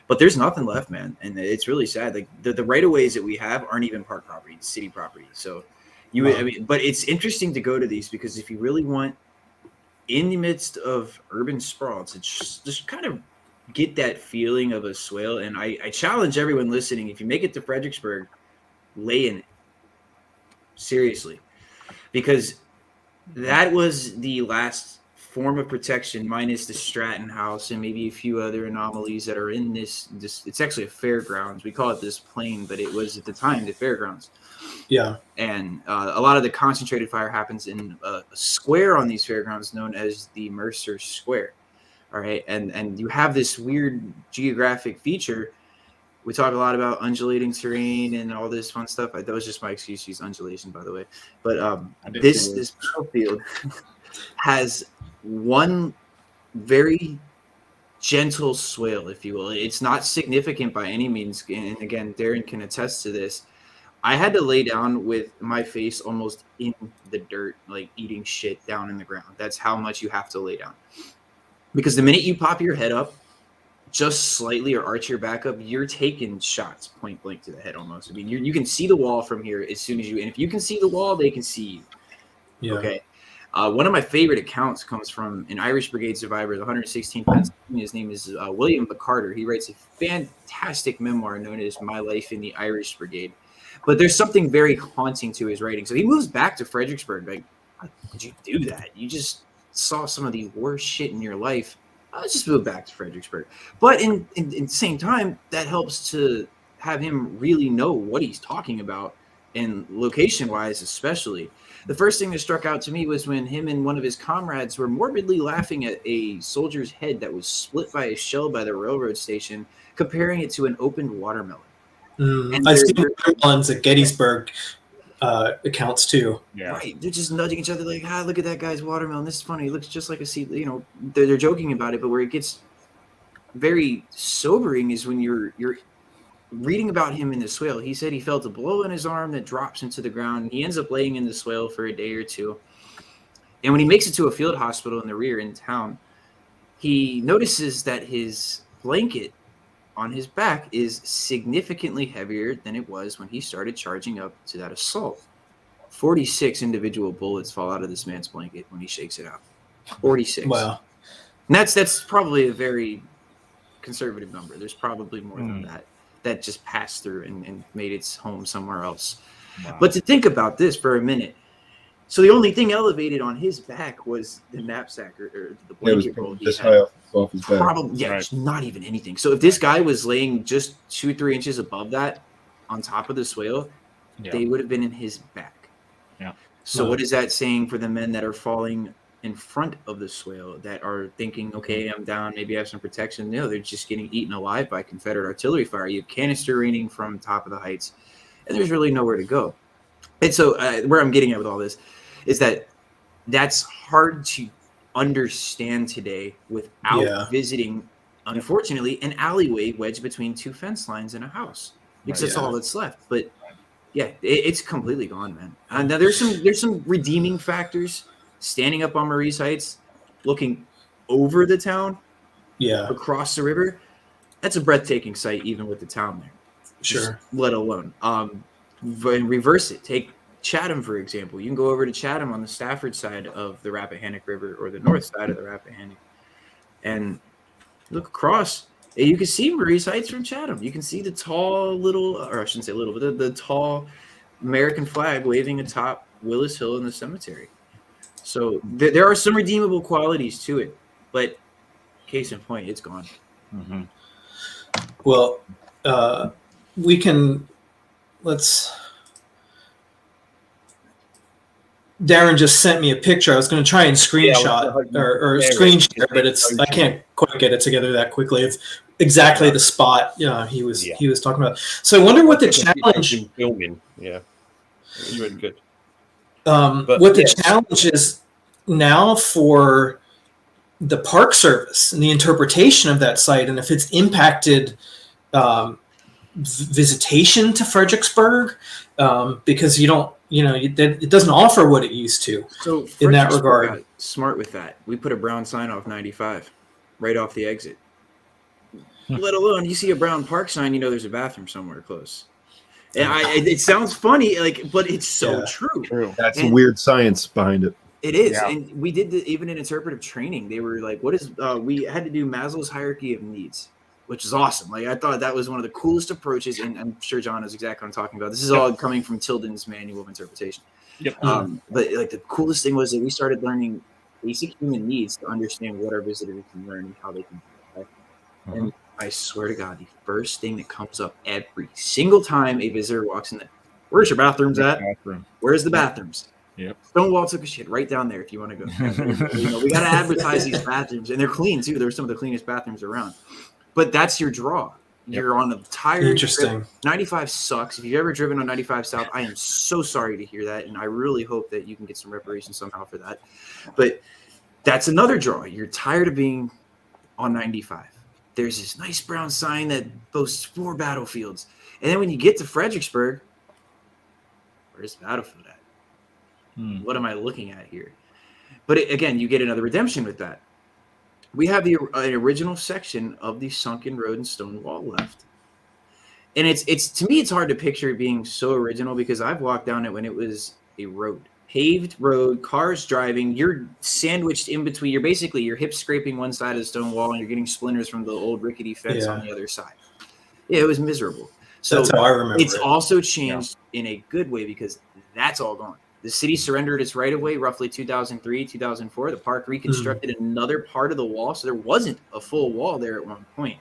But there's nothing left, man, and it's really sad. Like the right of ways that we have aren't even park property, it's city property. So I mean, but it's interesting to go to these because if you really want in the midst of urban sprawl to just kind of get that feeling of a swale, and I challenge everyone listening, if you make it to Fredericksburg, lay in it. Seriously. Because that was the last form of protection minus the Stratton House and maybe a few other anomalies that are in this it's actually a fairgrounds. We call it this plain, but it was at the time the fairgrounds. Yeah. And a lot of the concentrated fire happens in a square on these fairgrounds known as the Mercer Square. All right. And you have this weird geographic feature. We talk a lot about undulating terrain and all this fun stuff. That was just my excuse to use undulation, by the way. But this battlefield has one very gentle swale, if you will. It's not significant by any means. And again, Darren can attest to this. I had to lay down with my face almost in the dirt, like eating shit down in the ground. That's how much you have to lay down. Because the minute you pop your head up, just slightly or arch your back up, you're taking shots point blank to the head almost. I mean, you can see the wall from here as soon as you, and if you can see the wall, they can see you. Yeah. Okay. One of my favorite accounts comes from an Irish Brigade survivor, the 116th Pennsylvania. His name is William McCarter. He writes a fantastic memoir known as My Life in the Irish Brigade. But there's something very haunting to his writing. So he moves back to Fredericksburg. Like, how did you do that? You just saw some of the worst shit in your life. Let's just move back to Fredericksburg. But in the same time, that helps to have him really know what he's talking about, and location-wise especially. The first thing that struck out to me was when him and one of his comrades were morbidly laughing at a soldier's head that was split by a shell by the railroad station, comparing it to an opened watermelon. I've seen watermelons at Gettysburg accounts too. Yeah. Right. They're just nudging each other like, look at that guy's watermelon. This is funny. It looks just like a seed. You know, they're joking about it, but where it gets very sobering is when you're reading about him in the swale. He said he felt a blow in his arm that drops into the ground. He ends up laying in the swale for a day or two. And when he makes it to a field hospital in the rear in town, he notices that his blanket on his back is significantly heavier than it was when he started charging up to that assault. 46 individual bullets fall out of this man's blanket when he shakes it out. 46. Wow. And that's probably a very conservative number. There's probably more than that just passed through and made its home somewhere else. Wow. But to think about this for a minute. So the only thing elevated on his back was the knapsack or the blanket roll. Just high off his back. Probably, yeah, right. Not even anything. So if this guy was laying just 2-3 inches above that on top of the swale, they would have been in his back. Yeah. So what is that saying for the men that are falling in front of the swale that are thinking, okay, I'm down, maybe I have some protection? No, they're just getting eaten alive by Confederate artillery fire. You have canister raining from top of the heights, and there's really nowhere to go. And so where I'm getting at with all this is that's hard to understand today without visiting, unfortunately, an alleyway wedged between two fence lines in a house, because that's all that's left. But yeah, it's completely gone, man. And now there's some redeeming factors. Standing up on Marie's Heights, looking over the town, across the river, that's a breathtaking sight, even with the town there. Sure. Just let alone reverse it. Take Chatham, for example. You can go over to Chatham on the Stafford side of the Rappahannock River or the north side of the Rappahannock and look across. And you can see Marie's Heights from Chatham. You can see the tall or I shouldn't say little, but the tall American flag waving atop Willis Hill in the cemetery. So there are some redeemable qualities to it, but case in point, it's gone. Mm-hmm. Well, Darren just sent me a picture. I was going to try and screenshot or screen share, but I can't quite get it together that quickly. It's exactly the spot he was talking about. So I wonder what the challenge. Filming, yeah, you were good. What the challenge is now for the Park Service and the interpretation of that site, and if it's impacted visitation to Fredericksburg, because it doesn't offer what it used to. So in that regard, smart with that. We put a brown sign off 95 right off the exit. let alone you see a brown park sign, you know there's a bathroom somewhere close. And it sounds funny, but it's so true. True. That's the weird science behind it. It is. Yeah. And we did even in interpretive training, they were like, what is we had to do Maslow's hierarchy of needs, which is awesome. Like I thought that was one of the coolest approaches, and I'm sure John knows exactly what I'm talking about. This is all coming from Tilden's Manual of Interpretation. Yep. But like the coolest thing was that we started learning basic human needs to understand what our visitors can learn and how they can do it. And I swear to God, the first thing that comes up every single time a visitor walks in there, where's your bathrooms at? Where's the bathrooms? Yep. Stonewall took a shit right down there if you want to go. We got to advertise these bathrooms, and they're clean too. They're some of the cleanest bathrooms around. But that's your draw. You're on a tired Interesting. 95 sucks. If you've ever driven on 95 South, I am so sorry to hear that, and I really hope that you can get some reparations somehow for that. But that's another draw. You're tired of being on 95. There's this nice brown sign that boasts 4 battlefields. And then when you get to Fredericksburg, where's the battlefield at? What am I looking at here? But again, you get another redemption with that. We have an original section of the sunken road and stone wall left. And it's to me, it's hard to picture it being so original because I've walked down it when it was a road. Paved road, cars driving, you're sandwiched in between. You're hip scraping one side of the stone wall and you're getting splinters from the old rickety fence on the other side. Yeah, it was miserable. So that's how I remember it's also changed in a good way because that's all gone. The city surrendered its right of way roughly 2003, 2004. The park reconstructed another part of the wall. So there wasn't a full wall there at one point.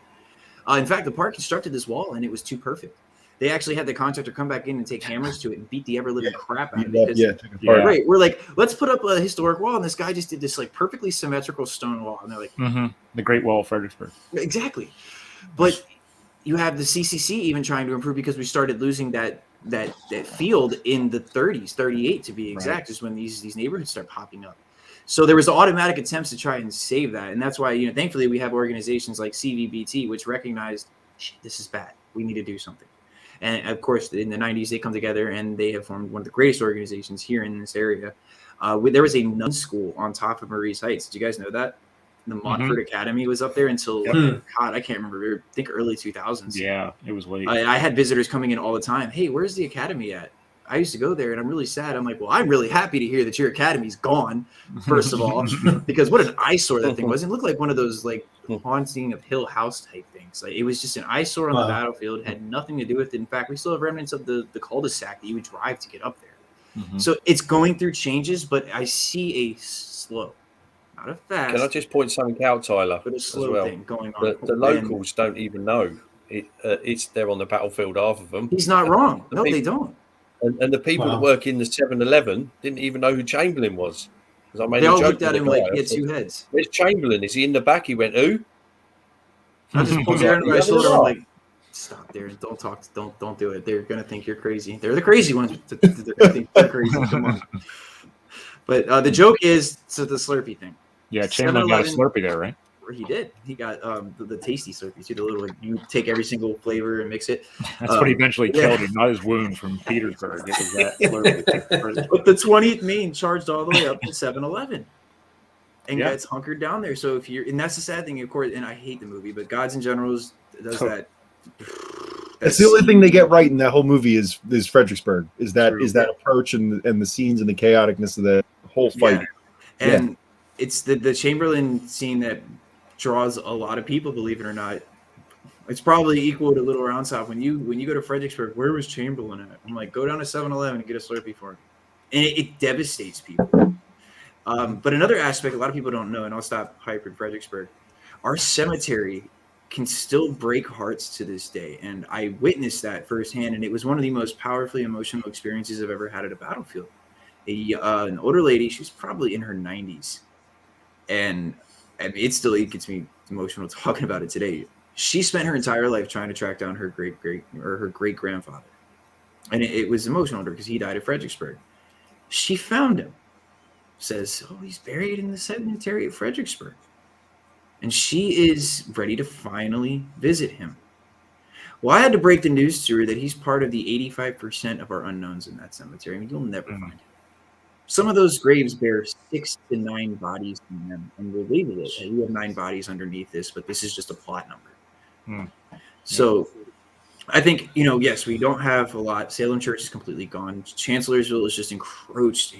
In fact, the park constructed this wall and it was too perfect. They actually had the contractor come back in and take hammers to it and beat the ever-living crap out of it. Right. We're like, let's put up a historic wall. And this guy just did this like perfectly symmetrical stone wall. And they're like, the Great Wall of Fredericksburg. Exactly. But you have the CCC even trying to improve because we started losing that field in the 30s, 38 to be exact, is when these neighborhoods start popping up. So there was automatic attempts to try and save that. And that's why, thankfully we have organizations like CVBT, which recognized, this is bad. We need to do something. And of course, in the 90s, they come together and they have formed one of the greatest organizations here in this area. There was a nun school on top of Marie's Heights. Did you guys know that? The Montfort Academy was up there until, God, I can't remember. I think early 2000s. Yeah, it was late. I had visitors coming in all the time. Hey, where's the academy at? I used to go there and I'm really sad. I'm like, well, I'm really happy to hear that your academy's gone, first of all, because what an eyesore that thing was. It looked like one of those like haunting of Hill House type things. Like it was just an eyesore on the battlefield, had nothing to do with it. In fact, we still have remnants of the cul-de-sac that you would drive to get up there. So it's going through changes, but I see a slow, not a fast. Can I just point something out, Tyler, but a slow thing going on. The locals don't even know it's there on the battlefield, half of them. He's not wrong. No, they don't. And the people that work in the 7-Eleven didn't even know who Chamberlain was. Because I made they a all joke looked at him like he had 2 heads. Where's Chamberlain? Is he in the back? He went, who? I just pulled Darren on my shoulder. I'm like, stop, Darren. Don't talk. Don't do it. They're gonna think you're crazy. They're the crazy ones. They're gonna think you're crazy. Come on. But the joke is the Slurpee thing. Yeah, Chamberlain got a Slurpee there, right? He did. He got the tasty Slurpees too. The little you take every single flavor and mix it. That's what eventually killed him, not his wound from Petersburg. It was that Slurpee. But the 20th Maine charged all the way up to 7-Eleven. And gets hunkered down there. So if you're, and that's the sad thing, of course, and I hate the movie, but Gods and Generals does that. That's the only thing they get right in that whole movie is Fredericksburg. Is that approach and the scenes and the chaoticness of the whole fight. Yeah. And it's the Chamberlain scene that draws a lot of people, believe it or not. It's probably equal to Little Round Top. When you go to Fredericksburg, where was Chamberlain at? I'm like, go down to 7-Eleven and get a Slurpee for him. And it devastates people. But another aspect a lot of people don't know, and I'll stop hyping Fredericksburg, our cemetery can still break hearts to this day. And I witnessed that firsthand, and it was one of the most powerfully emotional experiences I've ever had at a battlefield. An older lady, she was probably in her 90s, and I mean, it gets me emotional talking about it today. She spent her entire life trying to track down her great grandfather, and it was emotional to her because he died at Fredericksburg. She found him. Says, oh, he's buried in the cemetery at Fredericksburg. And she is ready to finally visit him. Well, I had to break the news to her that he's part of the 85% of our unknowns in that cemetery. I mean, you'll never find him. Some of those graves bear 6 to 9 bodies in them. And we'll label it. We have 9 bodies underneath this, but this is just a plot number. Hmm. So I think, yes, we don't have a lot. Salem Church is completely gone. Chancellorsville is just encroached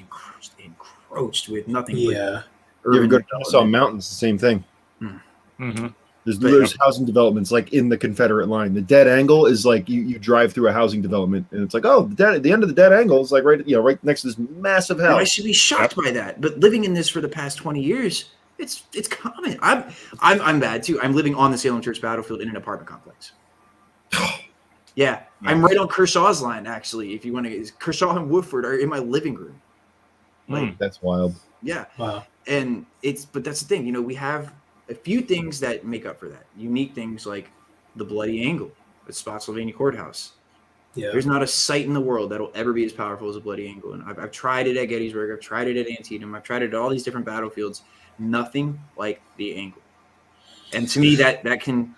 with nothing but Yeah. You ever urban go to Kennesaw development. Mountains? The same thing. Mm-hmm. There's housing developments like in the Confederate line. The dead angle is like you drive through a housing development and it's like, oh, the end of the dead angle is like right next to this massive And I house. should be shocked by that. But living in this for the past 20 years, it's common. I'm bad too. I'm living on the Salem Church battlefield in an apartment complex. Yeah, I'm right on Kershaw's line, actually. If you want to, Kershaw and Woodford are in my living room. Like, That's wild. yeah. Wow. And but that's the thing, we have a few things that make up for that. Unique things like the Bloody Angle at Spotsylvania Courthouse. Yeah. There's not a site in the world that'll ever be as powerful as a Bloody Angle. And I've tried it at Gettysburg. I've tried it at Antietam. I've tried it at all these different battlefields. Nothing like the Angle. And to me, that can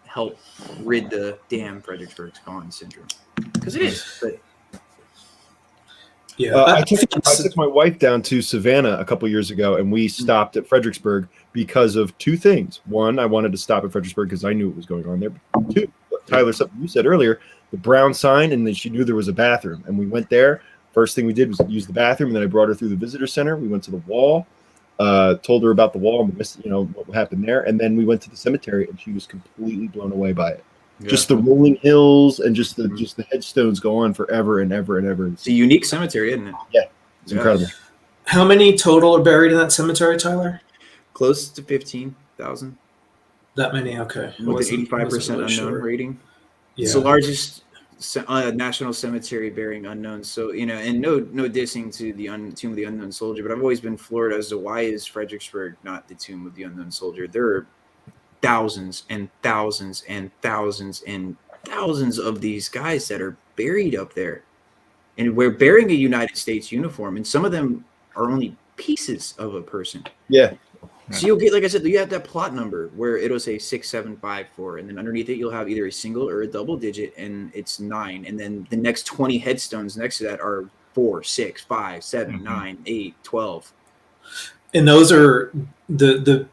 help rid the damn Fredericksburg's gone syndrome. Because it is. But Yeah. I took my wife down to Savannah a couple years ago, and we stopped at Fredericksburg because of two things. One, I wanted to stop at Fredericksburg because I knew what was going on there. But two, Tyler, something you said earlier, the brown sign, and then she knew there was a bathroom. And we went there. First thing we did was use the bathroom, and then I brought her through the visitor center. We went to the wall, told her about the wall and what happened there. And then we went to the cemetery, and she was completely blown away by it. Yeah. Just the rolling hills and just the headstones go on forever and ever and ever. It's a unique cemetery, isn't it? Yeah, it's incredible. How many total are buried in that cemetery, Tyler? Close to 15,000. That many, okay. With an 85% unknown rating. Yeah. It's the largest national cemetery bearing unknowns. So, and no dissing to the Tomb of the Unknown Soldier, but I've always been floored as to why is Fredericksburg not the Tomb of the Unknown Soldier. There are thousands and thousands and thousands and thousands of these guys that are buried up there. And we're bearing a United States uniform, and some of them are only pieces of a person. Yeah. So you'll get, like I said, you have that plot number where it'll say 6754, and then underneath it you'll have either a single or a double digit, and it's 9. And then the next 20 headstones next to that are 4, 6, 5, 7, 9, 8, 12. And those are the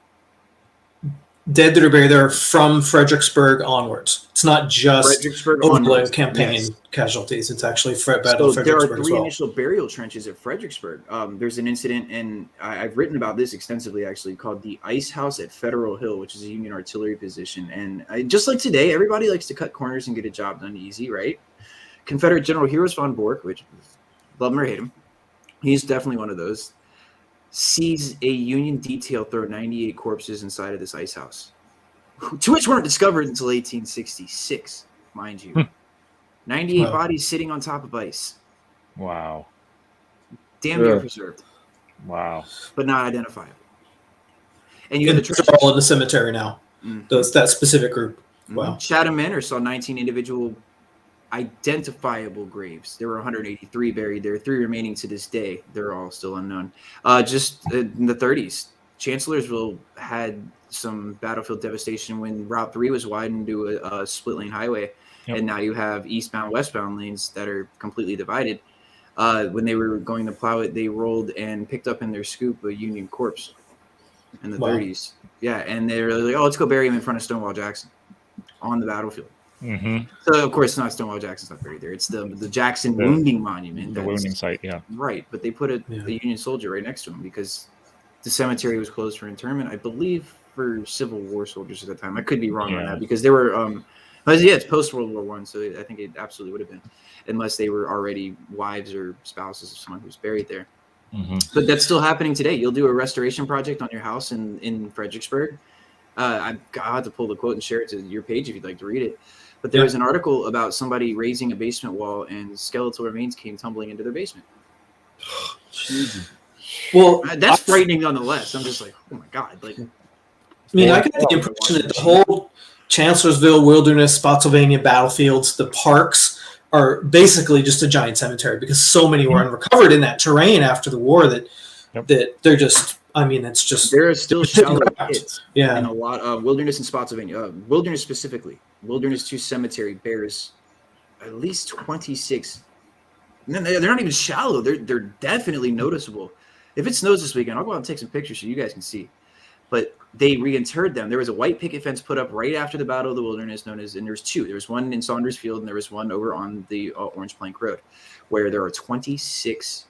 dead that are buried there from Fredericksburg onwards. It's not just Overland campaign casualties. It's actually Battle of Fredericksburg. There are 3 initial burial trenches at Fredericksburg. There's an incident, and I've written about this extensively, actually, called the Ice House at Federal Hill, which is a Union artillery position. And just like today, everybody likes to cut corners and get a job done easy, right? Confederate General Heroes von Bork, which love him or hate him, he's definitely one of those, sees a Union detail throw 98 corpses inside of this ice house, to which weren't discovered until 1866, mind you. 98 bodies sitting on top of ice. Wow. Damn near preserved. Wow. But not identifiable. And you have the all in the cemetery now. That specific group. Wow. Chatham Manor saw 19 individual identifiable graves. There were 183 buried there, 3 remaining to this day. They're all still unknown. Just in the 30s, Chancellorsville had some battlefield devastation when Route 3 was widened to a split lane highway. Yep. And now you have eastbound, westbound lanes that are completely divided. When they were going to plow it, they rolled and picked up in their scoop a Union corpse in the 30s. Yeah, and they were like, oh, let's go bury him in front of Stonewall Jackson on the battlefield. So, of course, it's not Stonewall Jackson's not buried there. It's the Jackson Wounding Monument. The wounding site, yeah. Right, but they put a Union soldier right next to him because the cemetery was closed for interment, I believe, for Civil War soldiers at the time. I could be wrong on that because there were it's post-World War I, so I think it absolutely would have been, unless they were already wives or spouses of someone who's buried there. But that's still happening today. You'll do a restoration project on your house in Fredericksburg. I'll have to pull the quote and share it to your page if you'd like to read it. But there was an article about somebody raising a basement wall and skeletal remains came tumbling into their basement. Well, that's frightening nonetheless. I'm just like, oh my God. Like, I mean, I get the impression that the whole Chancellorsville, Wilderness, Spotsylvania battlefields, the parks are basically just a giant cemetery because so many were unrecovered in that terrain after the war that they're just, I mean, it's just... There are still shallow pits in a lot of Wilderness and Spotsylvania. Wilderness specifically. Wilderness 2 Cemetery bears at least 26. They're not even shallow. They're definitely noticeable. If it snows this weekend, I'll go out and take some pictures so you guys can see. But they reinterred them. There was a white picket fence put up right after the Battle of the Wilderness, and there's two. There was one in Saunders Field, and there was one over on the Orange Plank Road, where there are 26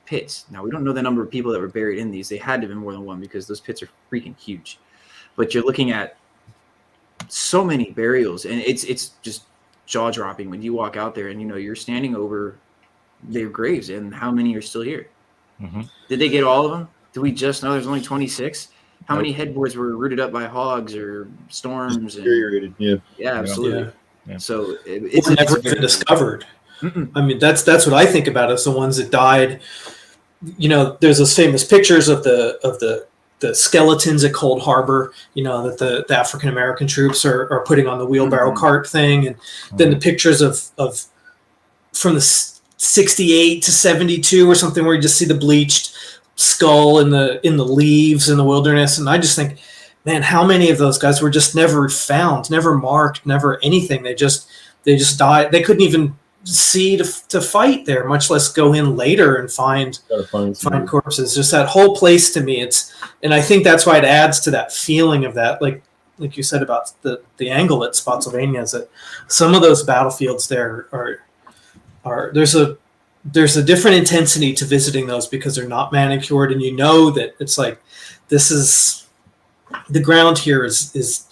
pits. Now, we don't know the number of people that were buried in these. They had to have been more than one because those pits are freaking huge. But you're looking at so many burials, and it's just jaw-dropping when you walk out there and, you're standing over their graves, and how many are still here? Mm-hmm. Did they get all of them? Do we just know there's only 26? How many headboards were rooted up by hogs or storms? Deteriorated. Yeah, absolutely. Yeah. So it's never even discovered. I mean, that's what I think about as the ones that died. There's those famous pictures of the skeletons at Cold Harbor. That the African American troops are putting on the wheelbarrow cart thing, and then the pictures of from the 68 to 72 or something, where you just see the bleached skull in the leaves in the wilderness. And I just think, man, how many of those guys were just never found, never marked, never anything? They just died. They couldn't even see to fight there, much less go in later and find corpses. Just that whole place, to me, and I think that's why it adds to that feeling of that, like you said about the angle at Spotsylvania, is that some of those battlefields there are there's a different intensity to visiting those because they're not manicured, and that it's like, this is, the ground here is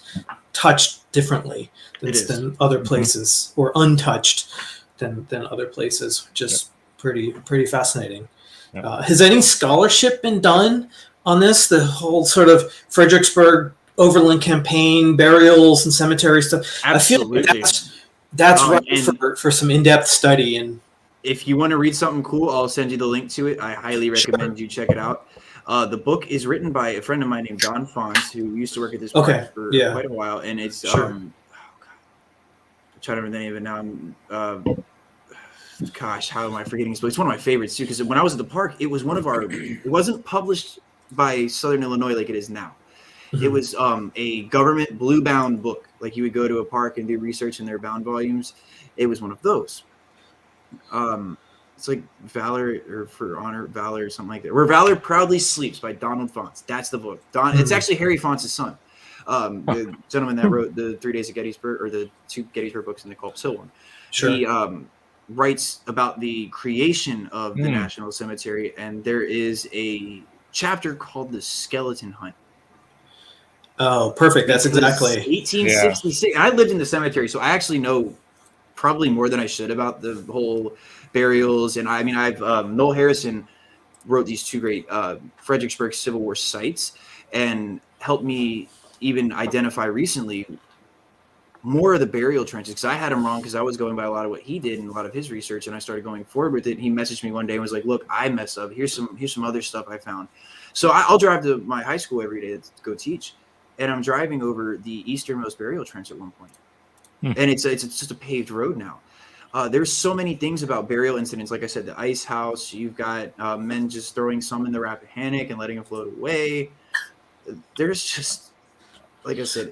touched differently than other places, or untouched than other places, which is pretty fascinating. Has any scholarship been done on this? The whole sort of Fredericksburg Overland Campaign, burials and cemetery stuff. Absolutely. I feel like that's right for some in-depth study. And if you want to read something cool, I'll send you the link to it. I highly recommend you check it out. The book is written by a friend of mine named Don Fons, who used to work at this park for quite a while, and it's I'm trying to remember the name of it now. Gosh, how am I forgetting this book? It's one of my favorites too, because when I was at the park, it was it wasn't published by Southern Illinois like it is now. It was a government blue-bound book. Like, you would go to a park and do research in their bound volumes. It was one of those. It's like Valor, or For Honor, Valor, or something like that. Where Valor Proudly Sleeps by Donald Fonts. That's the book. It's actually Harry Fonts' son. The gentleman that wrote the 3 Days of Gettysburg, or the 2 Gettysburg books and the Culp's Hill one. Sure. He writes about the creation of the National Cemetery, and there is a chapter called The Skeleton Hunt. Oh, perfect. That's exactly 1866. I lived in the cemetery, so I actually know probably more than I should about the whole burials. And I mean, Noel Harrison wrote these 2 great Fredericksburg Civil War sites, and helped me even identify recently more of the burial trenches, because I had him wrong, because I was going by a lot of what he did and a lot of his research, and I started going forward with it. He messaged me one day and was like, "Look, I messed up. Here's some other stuff I found." So I'll drive to my high school every day to go teach, and I'm driving over the easternmost burial trench at one point. And it's just a paved road now. There's so many things about burial incidents. Like I said, the ice house, you've got men just throwing some in the Rappahannock and letting them float away. There's just, like I said,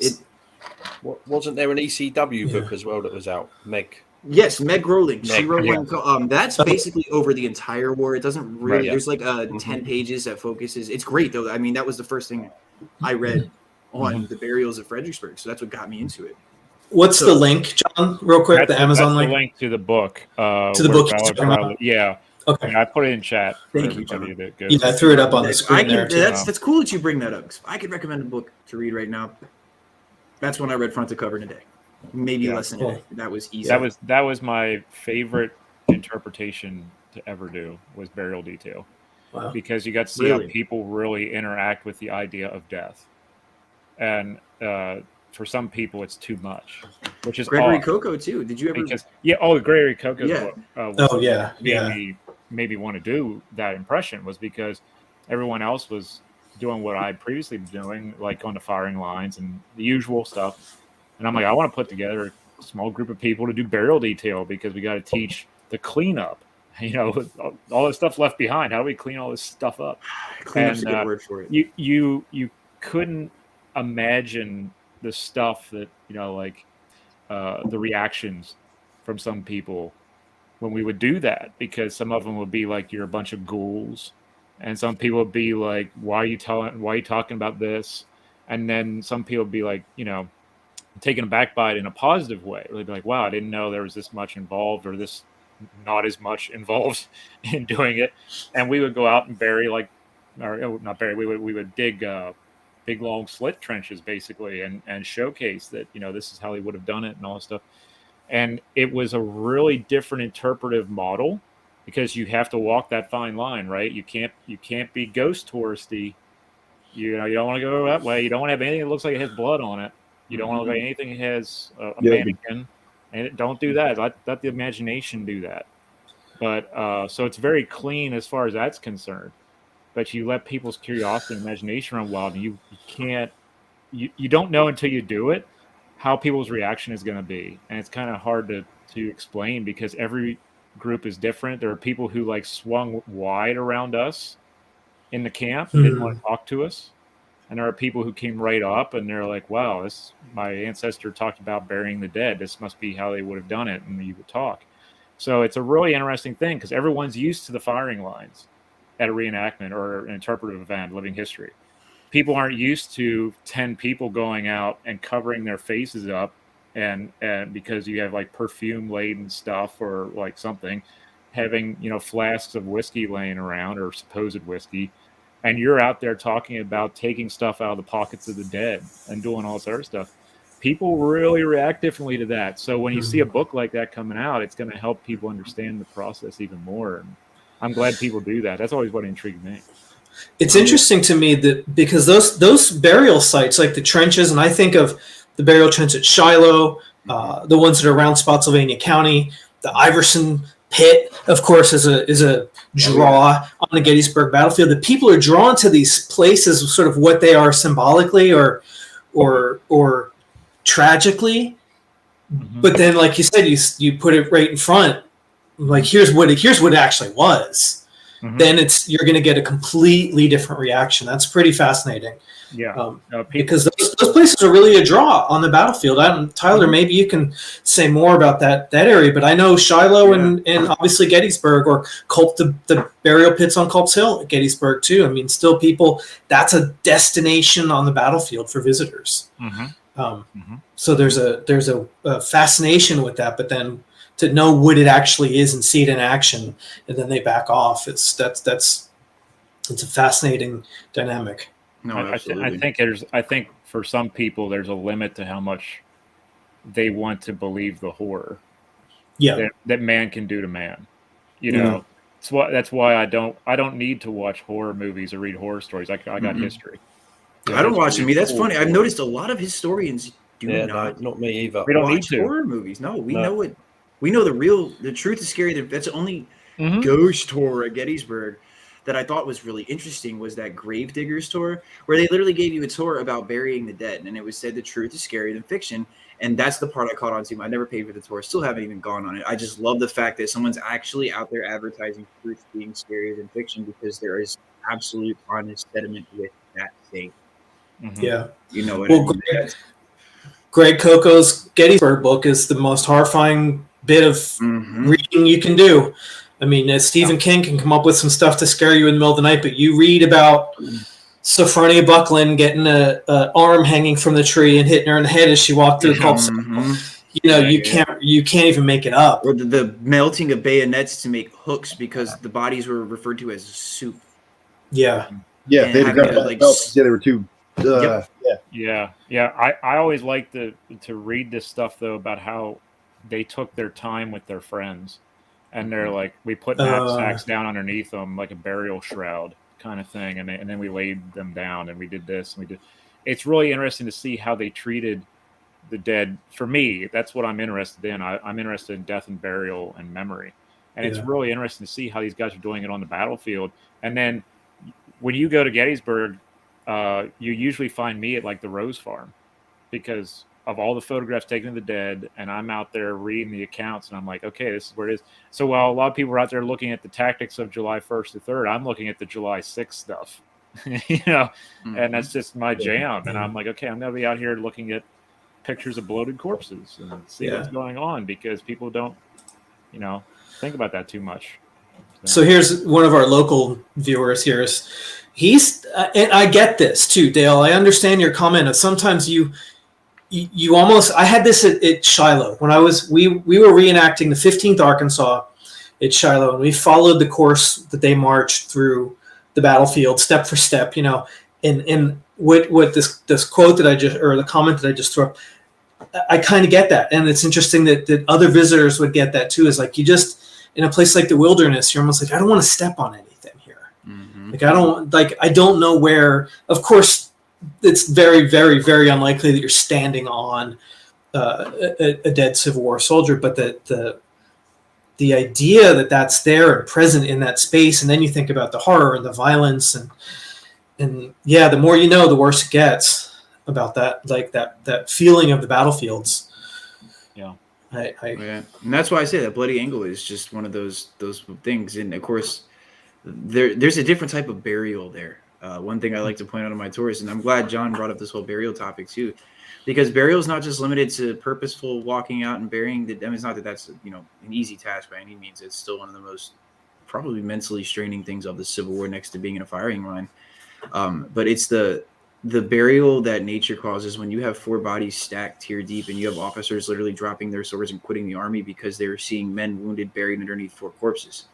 wasn't there an ECW book as well that was out? Meg. Yes, Meg Rowling. She wrote one. That's basically over the entire war. It doesn't really. There's like 10 pages that focuses. It's great though. I mean, that was the first thing I read on the burials of Fredericksburg, so that's what got me into it. What's the link, John? Real quick, the Amazon link. The link to the book. To the book. Yeah. Okay. I put it in chat. Thank you, John. I threw it up on the screen there. That's cool that you bring that up. If I could recommend a book to read right now, that's one I read front to cover in a day. Maybe less than a day. That was easy. That was my favorite interpretation to ever do, was burial detail. Wow. Because you got to see how people really interact with the idea of death. And for some people, it's too much, which is Gregory Coco too. Did you ever? The Gregory Coco book. Made me want to do that impression, was because everyone else was doing what I'd previously been doing, like on the firing lines and the usual stuff. And I'm like, I want to put together a small group of people to do burial detail, because we got to teach the cleanup. All this stuff left behind. How do we clean all this stuff up? Cleanup's a good word for it. You couldn't imagine the stuff that the reactions from some people when we would do that, because some of them would be like, "You're a bunch of ghouls," and some people would be like, why are you talking about this?" And then some people be like, taken aback by it in a positive way. They'd be like, wow, I didn't know there was this much involved, or this not as much involved in doing it. And we would go out and bury not bury, we would dig big long slit trenches basically, and showcase that, this is how he would have done it and all this stuff. And it was a really different interpretive model, because you have to walk that fine line, right? You can't be ghost touristy. You don't want to go that way. You don't want to have anything that looks like it has blood on it. You don't want to look like anything that has a mannequin. And don't do that. Let the imagination do that. But so it's very clean as far as that's concerned. But you let people's curiosity and imagination run wild, and you can't. You don't know until you do it how people's reaction is going to be, and it's kind of hard to explain, because every group is different. There are people who like swung wide around us in the camp, didn't want to talk to us. And there are people who came right up and they're like, wow, my ancestor talked about burying the dead. This must be how they would have done it. And you would talk. So it's a really interesting thing, because everyone's used to the firing lines at a reenactment or an interpretive event, living history. People aren't used to 10 people going out and covering their faces up and because you have like perfume laden stuff or like something, having, flasks of whiskey laying around, or supposed whiskey. And you're out there talking about taking stuff out of the pockets of the dead and doing all this other stuff. People really react differently to that. So when you see a book like that coming out, it's going to help people understand the process even more. And I'm glad people do that. That's always what intrigued me. It's interesting to me that because those burial sites, like the trenches, and I think of the burial trench at Shiloh, the ones that are around Spotsylvania County, the Iverson Pit, of course, is a draw on the Gettysburg battlefield. The people are drawn to these places, sort of what they are symbolically or tragically. Mm-hmm. But then, like you said, you put it right in front. Like here's what it actually was. Mm-hmm. Then you're going to get a completely different reaction. That's pretty fascinating. Yeah, because those places are really a draw on the battlefield. Tyler, maybe you can say more about that area. But I know Shiloh and obviously Gettysburg, or the burial pits on Culp's Hill at Gettysburg too. I mean, still people. That's a destination on the battlefield for visitors. Mm-hmm. So there's a fascination with that. But then to know what it actually is and see it in action, and then they back off. It's a fascinating dynamic. No, absolutely. I think for some people there's a limit to how much they want to believe the horror. Yeah, that man can do to man. That's why I don't need to watch horror movies or read horror stories. I got history. I don't watch them. That's funny. I've noticed a lot of historians do not me either. We don't need to horror movies. No, we know it. We know the truth is scary. That's the only ghost horror at Gettysburg that I thought was really interesting was that Gravediggers tour, where they literally gave you a tour about burying the dead, and it was said the truth is scarier than fiction. And that's the part I caught on to. I never paid for the tour. Still haven't even gone on it. I just love the fact that someone's actually out there advertising truth being scarier than fiction, because there is absolute honest sentiment with that thing. Mm-hmm. Yeah. You know what I mean? Greg Coco's Gettysburg book is the most horrifying bit of reading you can do. I mean, Stephen King can come up with some stuff to scare you in the middle of the night, but you read about Sophronia Buckland getting an arm hanging from the tree and hitting her in the head as she walked through the Culp's Hill. You can't even make it up. Or the melting of bayonets to make hooks because the bodies were referred to as soup. Yeah. Yeah, they were too. Yeah. I always like to read this stuff though about how they took their time with their friends, and they're like, we put knapsacks down underneath them like a burial shroud kind of thing, and then we laid them down, and we did this, and we did. It's really interesting to see how they treated the dead. For me, that's what I'm interested in. I'm interested in death and burial and memory, and it's really interesting to see how these guys are doing it on the battlefield. And then when you go to Gettysburg, you usually find me at like the Rose Farm, because of all the photographs taken of the dead, and I'm out there reading the accounts, and I'm like, okay, this is where it is. So while a lot of people are out there looking at the tactics of July 1st to 3rd, I'm looking at the July 6th stuff, and that's just my jam. And I'm like, okay, I'm going to be out here looking at pictures of bloated corpses and see what's going on, because people don't, think about that too much. So here's one of our local viewers here and I get this too, Dale. I understand your comment of sometimes you almost. I had this at Shiloh when we were reenacting the 15th Arkansas at Shiloh, and we followed the course that they marched through the battlefield step for step. And what this quote that I just, or the comment that I just threw up, I kind of get that, and it's interesting that other visitors would get that too. Is like, you just, in a place like the wilderness, you're almost like, I don't want to step on anything here. Mm-hmm. Like I don't know where. Of course, it's very, very, very unlikely that you're standing on a dead Civil War soldier, but the idea that that's there and present in that space, and then you think about the horror and the violence, and yeah, the more you know, the worse it gets about that, like that feeling of the battlefields. Yeah. Yeah, and that's why I say that bloody angle is just one of those things. And of course, there's a different type of burial there. One thing I like to point out on my tours, and I'm glad John brought up this whole burial topic too, because burial is not just limited to purposeful walking out and burying the. I mean, it's not that that's an easy task by any means. It's still one of the most probably mentally straining things of the Civil War, next to being in a firing line. But it's the burial that nature causes when you have 4 bodies stacked tier deep, and you have officers literally dropping their swords and quitting the army because they were seeing men wounded buried underneath 4 corpses.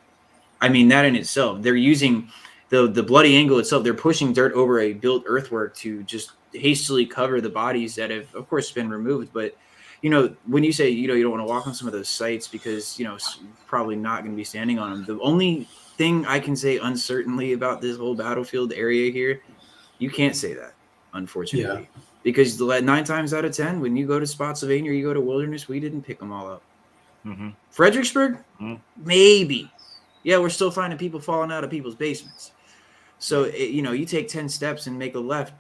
I mean, that in itself, they're using the bloody angle itself. They're pushing dirt over a built earthwork to just hastily cover the bodies that have, of course, been removed. But when you say you don't want to walk on some of those sites because probably not going to be standing on them. The only thing I can say uncertainly about this whole battlefield area here, you can't say that, unfortunately. Yeah. Because 9 times out of 10, when you go to Spotsylvania or you go to Wilderness, we didn't pick them all up. Mm-hmm. Fredericksburg, maybe. Yeah, we're still finding people falling out of people's basements. So, you take 10 steps and make a left,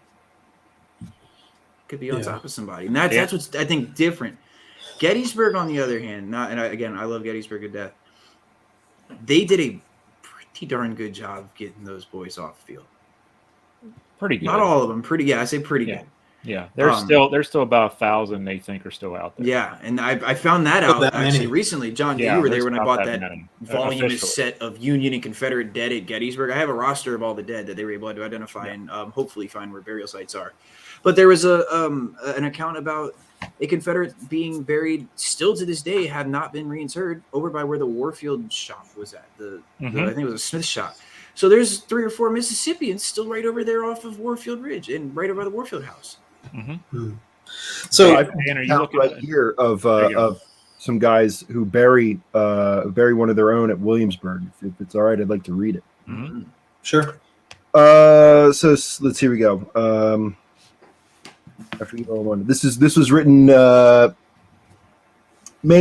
could be on top of somebody. And that's what's, I think, different. Gettysburg, on the other hand, I love Gettysburg to death. They did a pretty darn good job of getting those boys off the field. Pretty good. Not all of them. I say pretty good. Yeah, there's still about 1,000 they think are still out there. Yeah, and I found that out actually recently. John, you were there when I bought that voluminous set of Union and Confederate dead at Gettysburg. I have a roster of all the dead that they were able to identify and hopefully find where burial sites are. But there was an account about a Confederate being buried still to this day, have not been reinterred, over by where the Warfield shop was at. I think it was a Smith shop. So there's 3 or 4 Mississippians still right over there off of Warfield Ridge and right over the Warfield House. Mm-hmm. So Dan, are you looking right here of some guys who bury one of their own at Williamsburg? If it's all right, I'd like to read it. Mm-hmm. Sure. So let's here we go. I forget all one. This was written May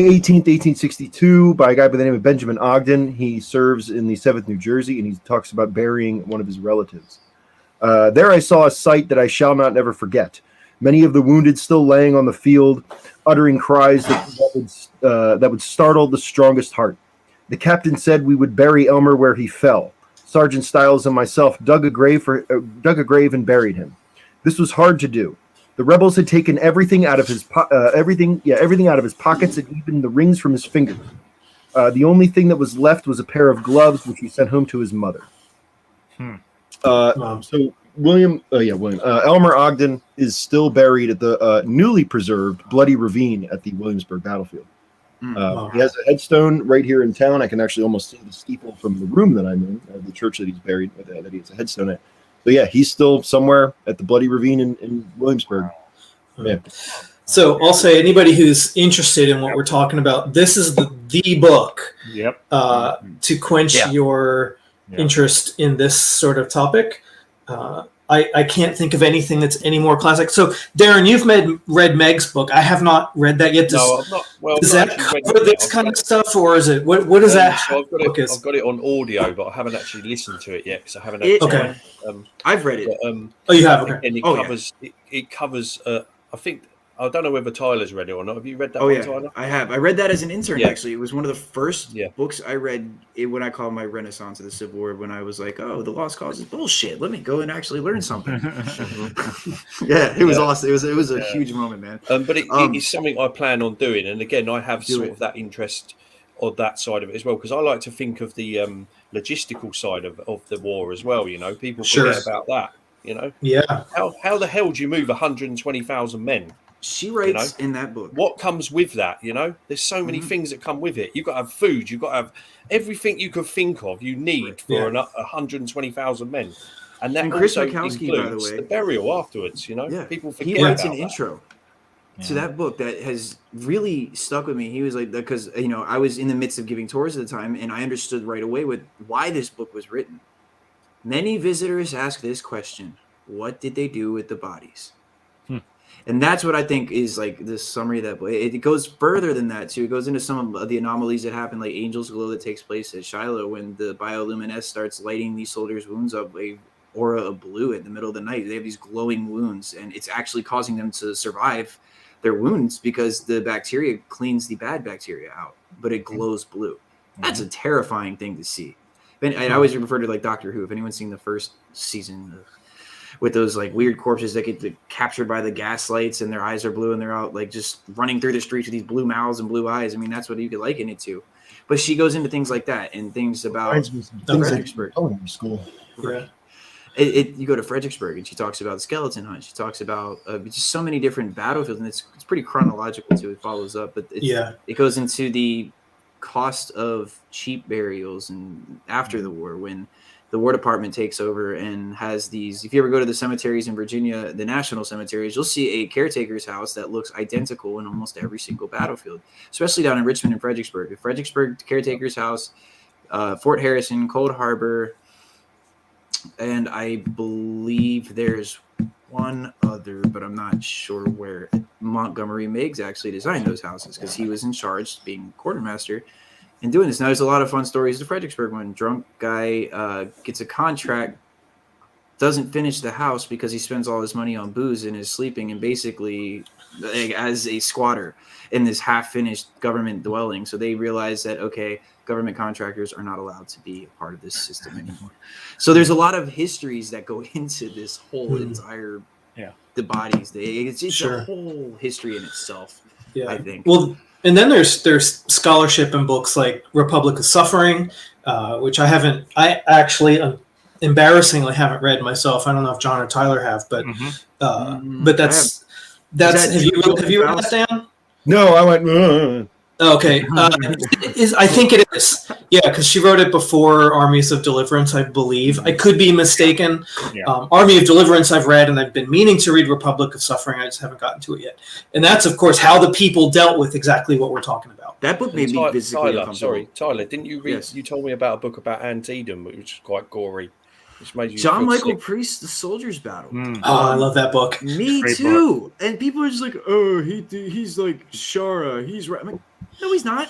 18th, 1862, by a guy by the name of Benjamin Ogden. He serves in the 7th New Jersey, and he talks about burying one of his relatives. There I saw a sight that I shall not never forget. Many of the wounded still laying on the field, uttering cries that would startle the strongest heart. The captain said we would bury Elmer where he fell. Sergeant Stiles and myself dug a grave and buried him. This was hard to do. The rebels had taken everything out of his everything out of his pockets, and even the rings from his fingers. The only thing that was left was a pair of gloves, which he sent home to his mother. So Elmer Ogden is still buried at the newly preserved Bloody Ravine at the Williamsburg battlefield. He has a headstone right here in town. I can actually almost see the steeple from the room that I'm in, the church that he's buried, that he has a headstone at. So yeah, he's still somewhere at the Bloody Ravine in Williamsburg. Yeah. So I'll say, anybody who's interested in what we're talking about, this is the book. Yep. To quench your interest in this sort of topic. I can't think of anything that's any more classic. So Darren, you've read Meg's book. I have not read that yet. No, I've not. Well, does that cover this kind of stuff, or is it what is that? So I've got it on audio, but I haven't actually listened to it yet because I haven't. I've read it. You have. Okay. And it covers. I think. I don't know whether Tyler's read it or not. Have you read that? Tyler? I have. I read that as an intern. Actually, it was one of the first books I read when I called my Renaissance of the Civil War. When I was like, "Oh, the lost cause is bullshit. Let me go and actually learn something." It was awesome. It was a huge moment, man. But it is something I plan on doing. And again, I have sort of that interest on that side of it as well, because I like to think of the logistical side of the war as well. You know, people forget about that. You know, Yeah. How the hell do you move 120,000 men? She You know, writes in that book. what comes with that? You know, there's so many things that come with it. You've got to have food. You've got to have everything you could think of. You need for 120,000 men, and that Chris also Mikowski, by the includes way, the burial afterwards. You know, people forget he writes about an that. intro to that book that has really stuck with me. He was like, because I was in the midst of giving tours at the time, and I understood right away why this book was written. Many visitors ask this question: what did they do with the bodies? And that's what I think is like the summary of that book. It goes further than that too. It goes into some of the anomalies that happen, like Angel's Glow that takes place at Shiloh when the bioluminescence starts lighting these soldiers' wounds up a aura of blue in the middle of the night. They have these glowing wounds, and it's actually causing them to survive their wounds because the bacteria cleans the bad bacteria out, but it glows blue. That's a terrifying thing to see. And I always refer to like Doctor Who. If anyone's seen the first season with those like weird corpses that get captured by the gas lights and their eyes are blue and they're out like just running through the streets with these blue mouths and blue eyes. I mean, that's what you could liken it to. But she goes into things like that and things about Fredericksburg. School. Yeah. You go to Fredericksburg and she talks about the skeleton hunt. She talks about just so many different battlefields, and it's pretty chronological too. It follows up, but it goes into the cost of cheap burials and after the war when the War Department takes over and has these. If you ever go to the cemeteries in Virginia, the national cemeteries, you'll see a caretaker's house that looks identical in almost every single battlefield, especially down in Richmond and Fredericksburg. The Fredericksburg caretaker's house, Fort Harrison, Cold Harbor, and I believe there's one other, but I'm not sure where. Montgomery Meigs actually designed those houses because he was in charge, being quartermaster, and doing this. Now, there's a lot of fun stories. The Fredericksburg one, drunk guy gets a contract, doesn't finish the house because he spends all his money on booze and is sleeping and basically as a squatter in this half-finished government dwelling. So they realize that, okay, government contractors are not allowed to be a part of this system anymore. So there's a lot of histories that go into this whole entire, the bodies. It's a whole history in itself, I think. Well, and then there's scholarship in books like Republic of Suffering, which I actually embarrassingly haven't read myself. I don't know if John or Tyler have, but that's have you read that, Dan? No, I went. Okay, I think it is. Yeah, because she wrote it before Armies of Deliverance, I believe. I could be mistaken. Yeah. Army of Deliverance I've read, and I've been meaning to read Republic of Suffering. I just haven't gotten to it yet. And that's, of course, how the people dealt with exactly what we're talking about. That book made me physically uncomfortable. Tyler, didn't you read? Yes. You told me about a book about Antietam, which was quite gory. Which made you John Michael Priest, The Soldier's Battle. I love that book. Me too. Book. And people are just like, oh, he's like Shara. He's right. I'm like, no, he's not.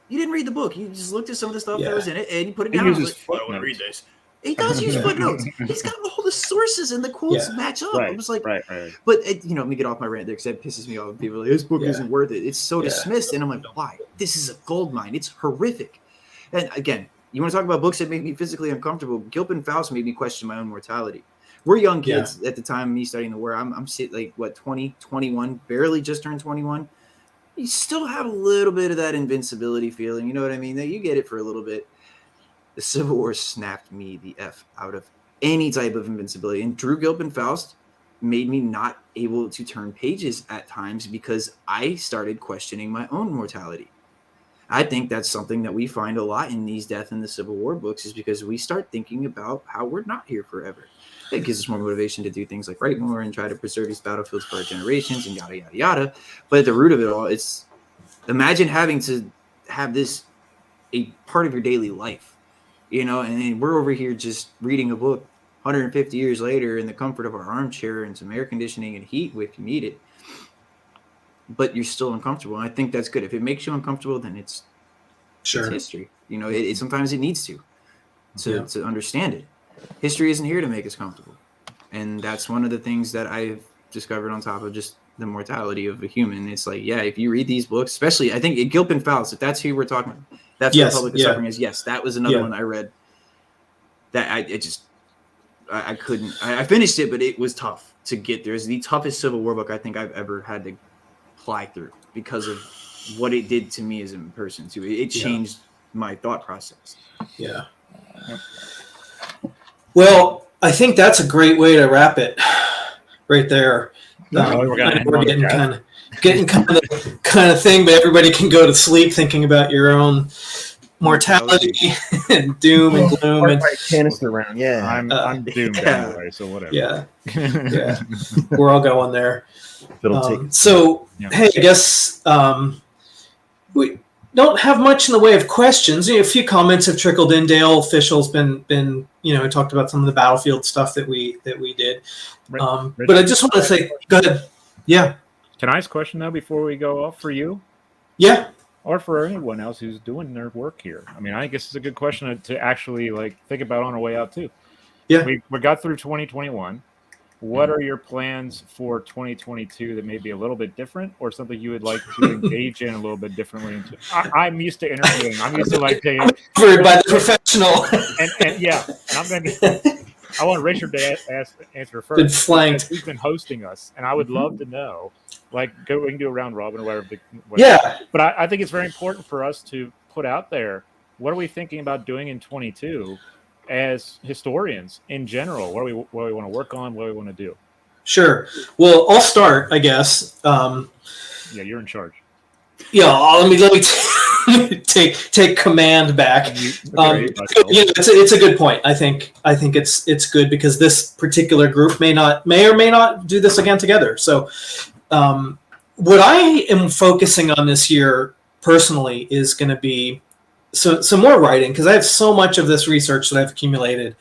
You didn't read the book. You just looked at some of the stuff that was in it and you put it down. I was like, I want to read this. He does use footnotes. He's got all the sources and the quotes match up. Right. I was like, right. But let me get off my rant there because that pisses me off. People are like, this book isn't worth it. It's so dismissed. And I'm like, why? This is a gold mine. It's horrific. And again, you want to talk about books that made me physically uncomfortable? Gilpin Faust made me question my own mortality. We're young kids at the time, me studying the war. I'm 20, 21, barely just turned 21. You still have a little bit of that invincibility feeling. You know what I mean? You get it for a little bit. The Civil War snapped me the F out of any type of invincibility. And Drew Gilpin Faust made me not able to turn pages at times because I started questioning my own mortality. I think that's something that we find a lot in these Death in the Civil War books is because we start thinking about how we're not here forever. It gives us more motivation to do things like write more and try to preserve these battlefields for our generations and yada, yada, yada. But at the root of it all, it's imagine having to have this a part of your daily life, and we're over here just reading a book 150 years later in the comfort of our armchair and some air conditioning and heat if you need it. But you're still uncomfortable. And I think that's good. If it makes you uncomfortable, then it's history. Sometimes it needs to understand it. History isn't here to make us comfortable. And that's one of the things that I've discovered on top of just the mortality of a human. It's like, if you read these books, especially I think Gilpin Faust, if that's who we're talking about, that's what Republic of Suffering is. Yes, that was another one I read that I couldn't. I finished it, but it was tough to get there. It's the toughest Civil War book I think I've ever had to ply through because of what it did to me as a person too. It changed my thought process. Yeah. Well, I think that's a great way to wrap it right there. We're getting kind of the thing, but everybody can go to sleep thinking about your own mortality and doom and gloom and canister round. Yeah, I'm doomed anyway, so whatever. Yeah, we're all going there. Hey, I guess we don't have much in the way of questions. A few comments have trickled in. Dale Official's been talked about some of the battlefield stuff that we did. But I just want to say, go ahead. Yeah. Can I ask a question now before we go off for you? Yeah. Or for anyone else who's doing their work here. I mean, I guess it's a good question to actually think about on our way out too. Yeah. We got through 2021. What are your plans for 2022 that may be a little bit different, or something you would like to engage in a little bit differently? I'm used to interviewing. I'm used to by the professional. And I'm going to. I want Richard to answer first. Been flanked. He's been hosting us, and I would love to know. We can do a round robin or whatever. Yeah. But I think it's very important for us to put out there, what are we thinking about doing in 22 as historians in general? What do we want to work on? What do we want to do? Sure. Well, I'll start, I guess. Yeah, you're in charge. Yeah, let me take command back. It's a good point. I think it's good because this particular group may or may not do this again together. So, what I am focusing on this year personally is going to be some more writing, because I have so much of this research that I've accumulated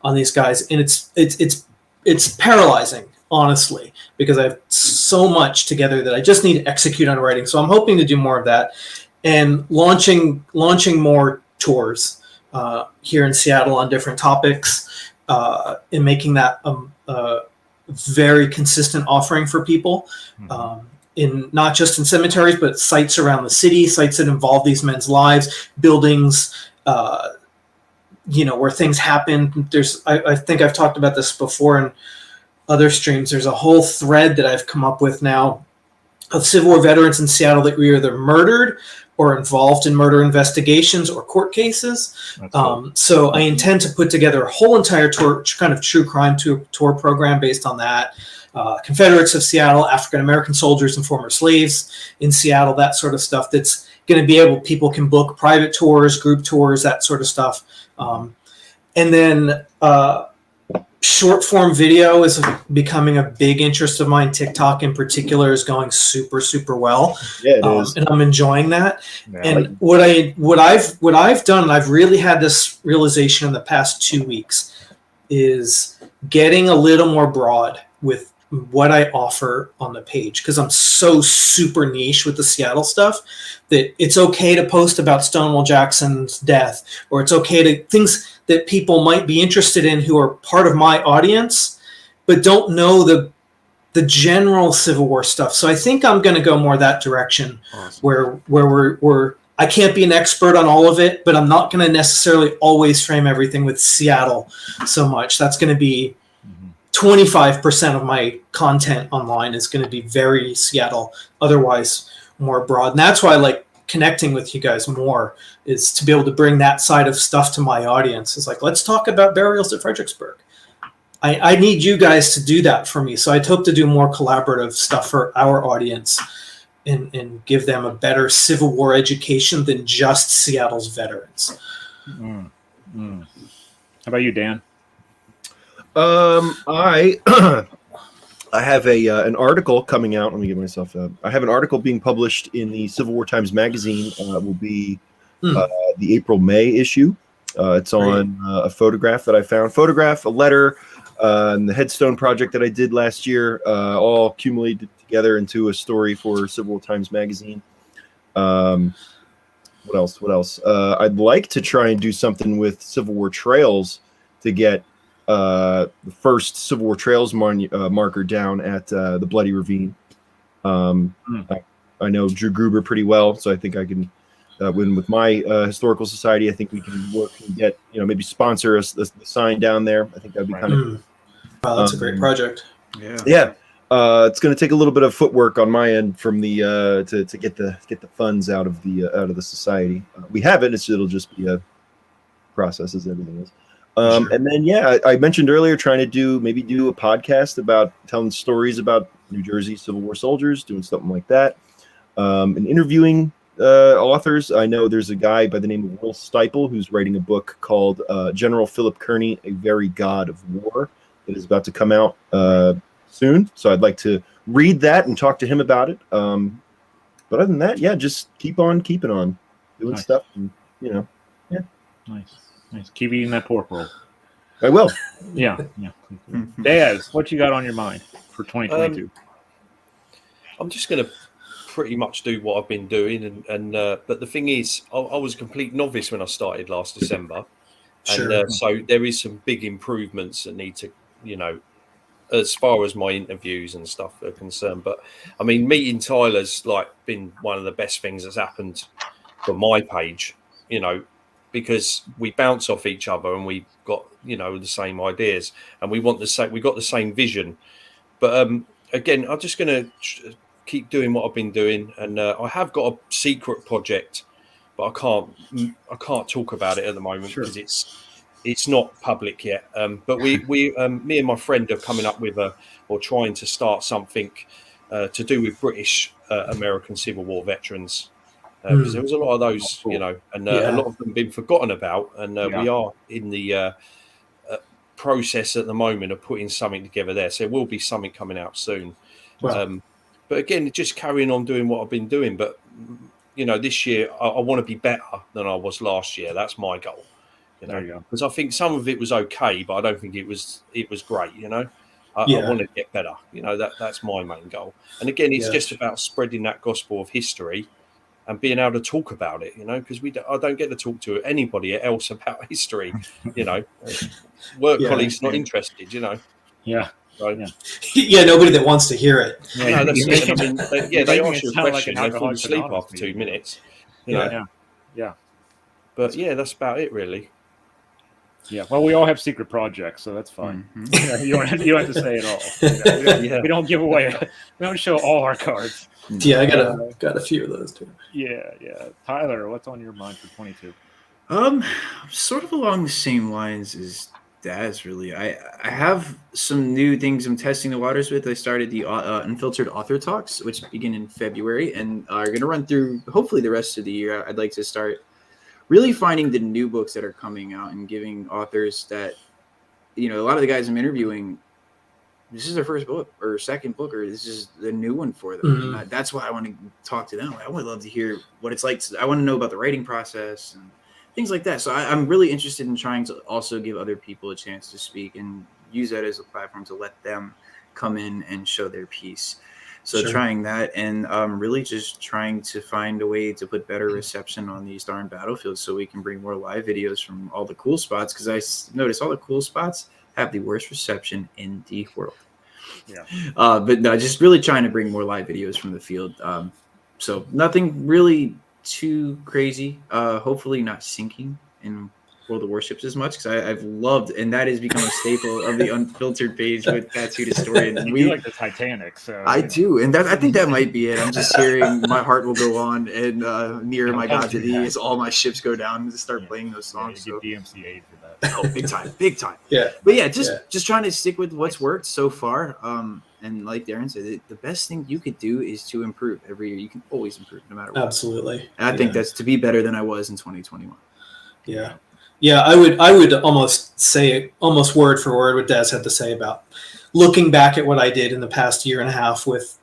on these guys, and it's paralyzing, honestly, because I have so much together that I just need to execute on writing. So I'm hoping to do more of that and launching more tours here in Seattle on different topics, and making that a very consistent offering for people. In not just in cemeteries, but sites around the city, sites that involve these men's lives, buildings, where things happen. I think I've talked about this before in other streams. There's a whole thread that I've come up with now of Civil War veterans in Seattle that were either murdered or involved in murder investigations or court cases. Cool. So I intend to put together a whole entire tour, kind of true crime tour program based on that. Confederates of Seattle, African-American soldiers and former slaves in Seattle, that sort of stuff. That's going to be people can book private tours, group tours, that sort of stuff. And then short form video is becoming a big interest of mine. TikTok in particular is going super, super well. Yeah, it is. And I'm enjoying that. Yeah. And what I've done, and I've really had this realization in the past 2 weeks, is getting a little more broad with what I offer on the page, because I'm so super niche with the Seattle stuff that it's okay to post about Stonewall Jackson's death, or it's okay to things that people might be interested in who are part of my audience but don't know the general Civil War stuff. So I think I'm going to go more that direction. Awesome. where I can't be an expert on all of it, but I'm not going to necessarily always frame everything with Seattle so much. That's going to be 25% of my content online is going to be very Seattle, otherwise more broad. And that's why I like connecting with you guys more, is to be able to bring that side of stuff to my audience. It's like, let's talk about burials at Fredericksburg. I need you guys to do that for me. So I'd hope to do more collaborative stuff for our audience and give them a better Civil War education than just Seattle's veterans. How about you, Dan? I have an article coming out. Let me get myself up. I have an article being published in the Civil War Times magazine. It will be the April-May issue. It's on a photograph that I found. A letter, and the headstone project that I did last year, all accumulated together into a story for Civil War Times magazine. What else? I'd like to try and do something with Civil War Trails to get the first Civil War Trails marker down at the Bloody Ravine. I know Drew Gruber pretty well, so I think I can win with my historical society. I think we can work and get, maybe sponsor the sign down there. I think that'd be kind of. Wow, that's a great project. Yeah. It's going to take a little bit of footwork on my end from the to get the funds out of the society. We have it. It'll just be a process as everything is. Sure. And then I mentioned earlier trying to do a podcast about telling stories about New Jersey Civil War soldiers, doing something like that, and interviewing authors. I know there's a guy by the name of Will Stiple who's writing a book called General Philip Kearny, A Very God of War, that is about to come out soon. So I'd like to read that and talk to him about it. But other than that, just keep on keeping on doing stuff, and Nice. Keep eating that pork roll. I will. Yeah. Daz, what you got on your mind for 2022? I'm just going to pretty much do what I've been doing, and but the thing is, I was a complete novice when I started last December, and so there is some big improvements that need to, as far as my interviews and stuff are concerned. But I mean, meeting Tyler's been one of the best things that's happened for my page, because we bounce off each other and we got the same ideas, and we got the same vision. But again, I'm just going to keep doing what I've been doing, and I have got a secret project, but I can't talk about it at the moment because it's not public yet. But me and my friend are coming up with trying to start something to do with British American Civil War veterans. Because there was a lot of those, and a lot of them have been forgotten about, and we are in the process at the moment of putting something together there. So there will be something coming out soon. Wow. But again, just carrying on doing what I've been doing. But this year I want to be better than I was last year. That's my goal. There you go. Because I think some of it was okay, but I don't think it was great. I want to get better. That's my main goal. And again, it's just about spreading that gospel of history and being able to talk about it, because I don't get to talk to anybody else about history, work colleagues not interested, Yeah. So, nobody that wants to hear it. No, that's it. I mean, they ask you a question, they fall asleep after 2 minutes. Yeah. But that's about it, really. Yeah, well, we all have secret projects, so that's fine. Mm-hmm. You don't have to say it all. We don't give away. We don't show all our cards. Yeah, I got a few of those too. Yeah. Tyler, what's on your mind for 22? Sort of along the same lines as Daz. Really, I have some new things I'm testing the waters with. I started the Unfiltered Author Talks, which begin in February, and are going to run through hopefully the rest of the year. I'd like to start really finding the new books that are coming out and giving authors that, a lot of the guys I'm interviewing, this is their first book or second book, or this is the new one for them. Mm-hmm. And that's why I want to talk to them. I would love to hear what it's like. I want to know about the writing process and things like that. So I'm really interested in trying to also give other people a chance to speak and use that as a platform to let them come in and show their piece. So trying that, and really just trying to find a way to put better reception on these darn battlefields so we can bring more live videos from all the cool spots, because I noticed all the cool spots have the worst reception in the world. Yeah. But no, just really trying to bring more live videos from the field. So nothing really too crazy. Hopefully not sinking in World of Warships as much, because I've loved, and that has become a staple of the Unfiltered page with Tattooed Historian. And we like the Titanic, so I do, and I think that might be it. I'm just hearing "My Heart Will Go On" and "Near My God to Thee" as all my ships go down and start playing those songs. You get DMCA for that. Oh, big time. Yeah, but just trying to stick with what's worked so far. And like Darren said, the best thing you could do is to improve every year. You can always improve, no matter what. Absolutely, and I think that's to be better than I was in 2021. Yeah, I would almost say almost word for word what Daz had to say about looking back at what I did in the past year and a half with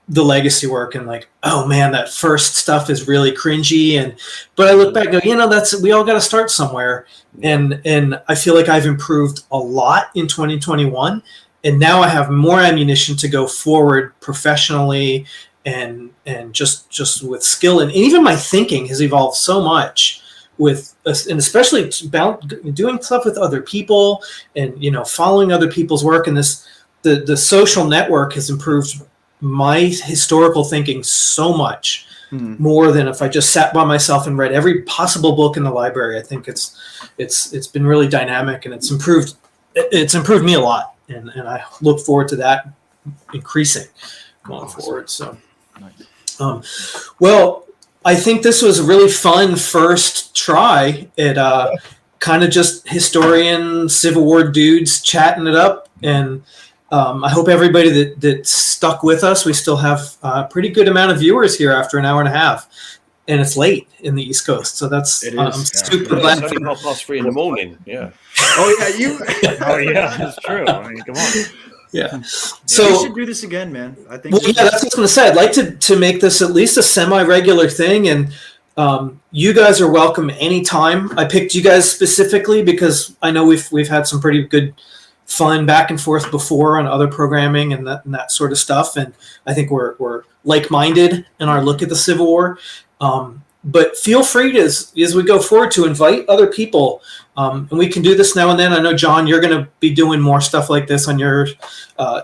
the legacy work, and like, oh man, that first stuff is really cringy, but I look back and go, we all got to start somewhere, and I feel like I've improved a lot in 2021, and now I have more ammunition to go forward professionally and just with skill, and even my thinking has evolved so much. And especially about doing stuff with other people and following other people's work, and the social network has improved my historical thinking so much more than if I just sat by myself and read every possible book in the library. I think it's been really dynamic, and it's improved me a lot, and I look forward to that increasing going forward. So, Nice. well, I think this was a really fun first try at kind of just historian Civil War dudes chatting it up, and I hope everybody that stuck with us. We still have a pretty good amount of viewers here after an hour and a half, and it's late in the East Coast, so that's I'm super It's glad. only 3:30 in the morning. Yeah. Oh yeah, you. Oh yeah, that's true. I mean, come on. Yeah. we So should do this again, man. I think. well, yeah, that's what I was going to say. I'd like to make this at least a semi-regular thing, and you guys are welcome anytime. I picked you guys specifically because I know we've had some pretty good fun back and forth before on other programming and that sort of stuff, and I think we're like-minded in our look at the Civil War. But feel free to, as we go forward, to invite other people, and we can do this now and then. I know, John, you're going to be doing more stuff like this on your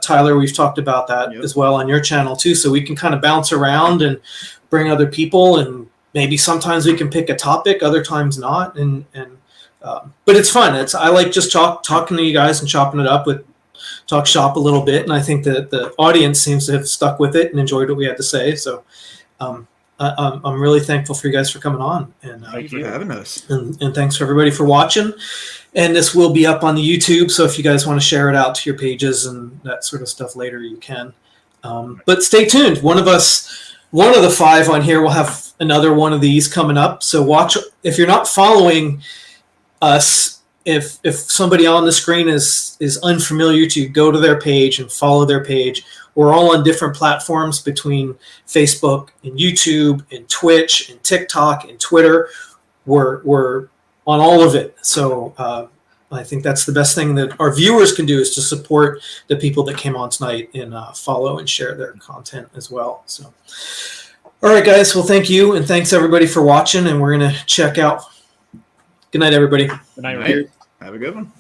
Tyler. We've talked about that as well on your channel too, so we can kind of bounce around and bring other people, and maybe sometimes we can pick a topic, other times not, and but it's fun. I like just talking to you guys and chopping it up with talk shop a little bit, and I think that the audience seems to have stuck with it and enjoyed what we had to say. So I'm really thankful for you guys for coming on, and Thank you for having us. and thanks for everybody for watching. And this will be up on the YouTube, so if you guys want to share it out to your pages and that sort of stuff later, you can. But stay tuned. One of the 5 on here will have another one of these coming up. So watch. If you're not following us, if somebody on the screen is unfamiliar to you, go to their page and follow their page. We're all on different platforms between Facebook and YouTube and Twitch and TikTok and Twitter. We're on all of it. So I think that's the best thing that our viewers can do, is to support the people that came on tonight and follow and share their content as well. So, all right, guys. Well, thank you, and thanks everybody for watching. And we're gonna check out. Good night, everybody. Good night, Ray. Have a good one.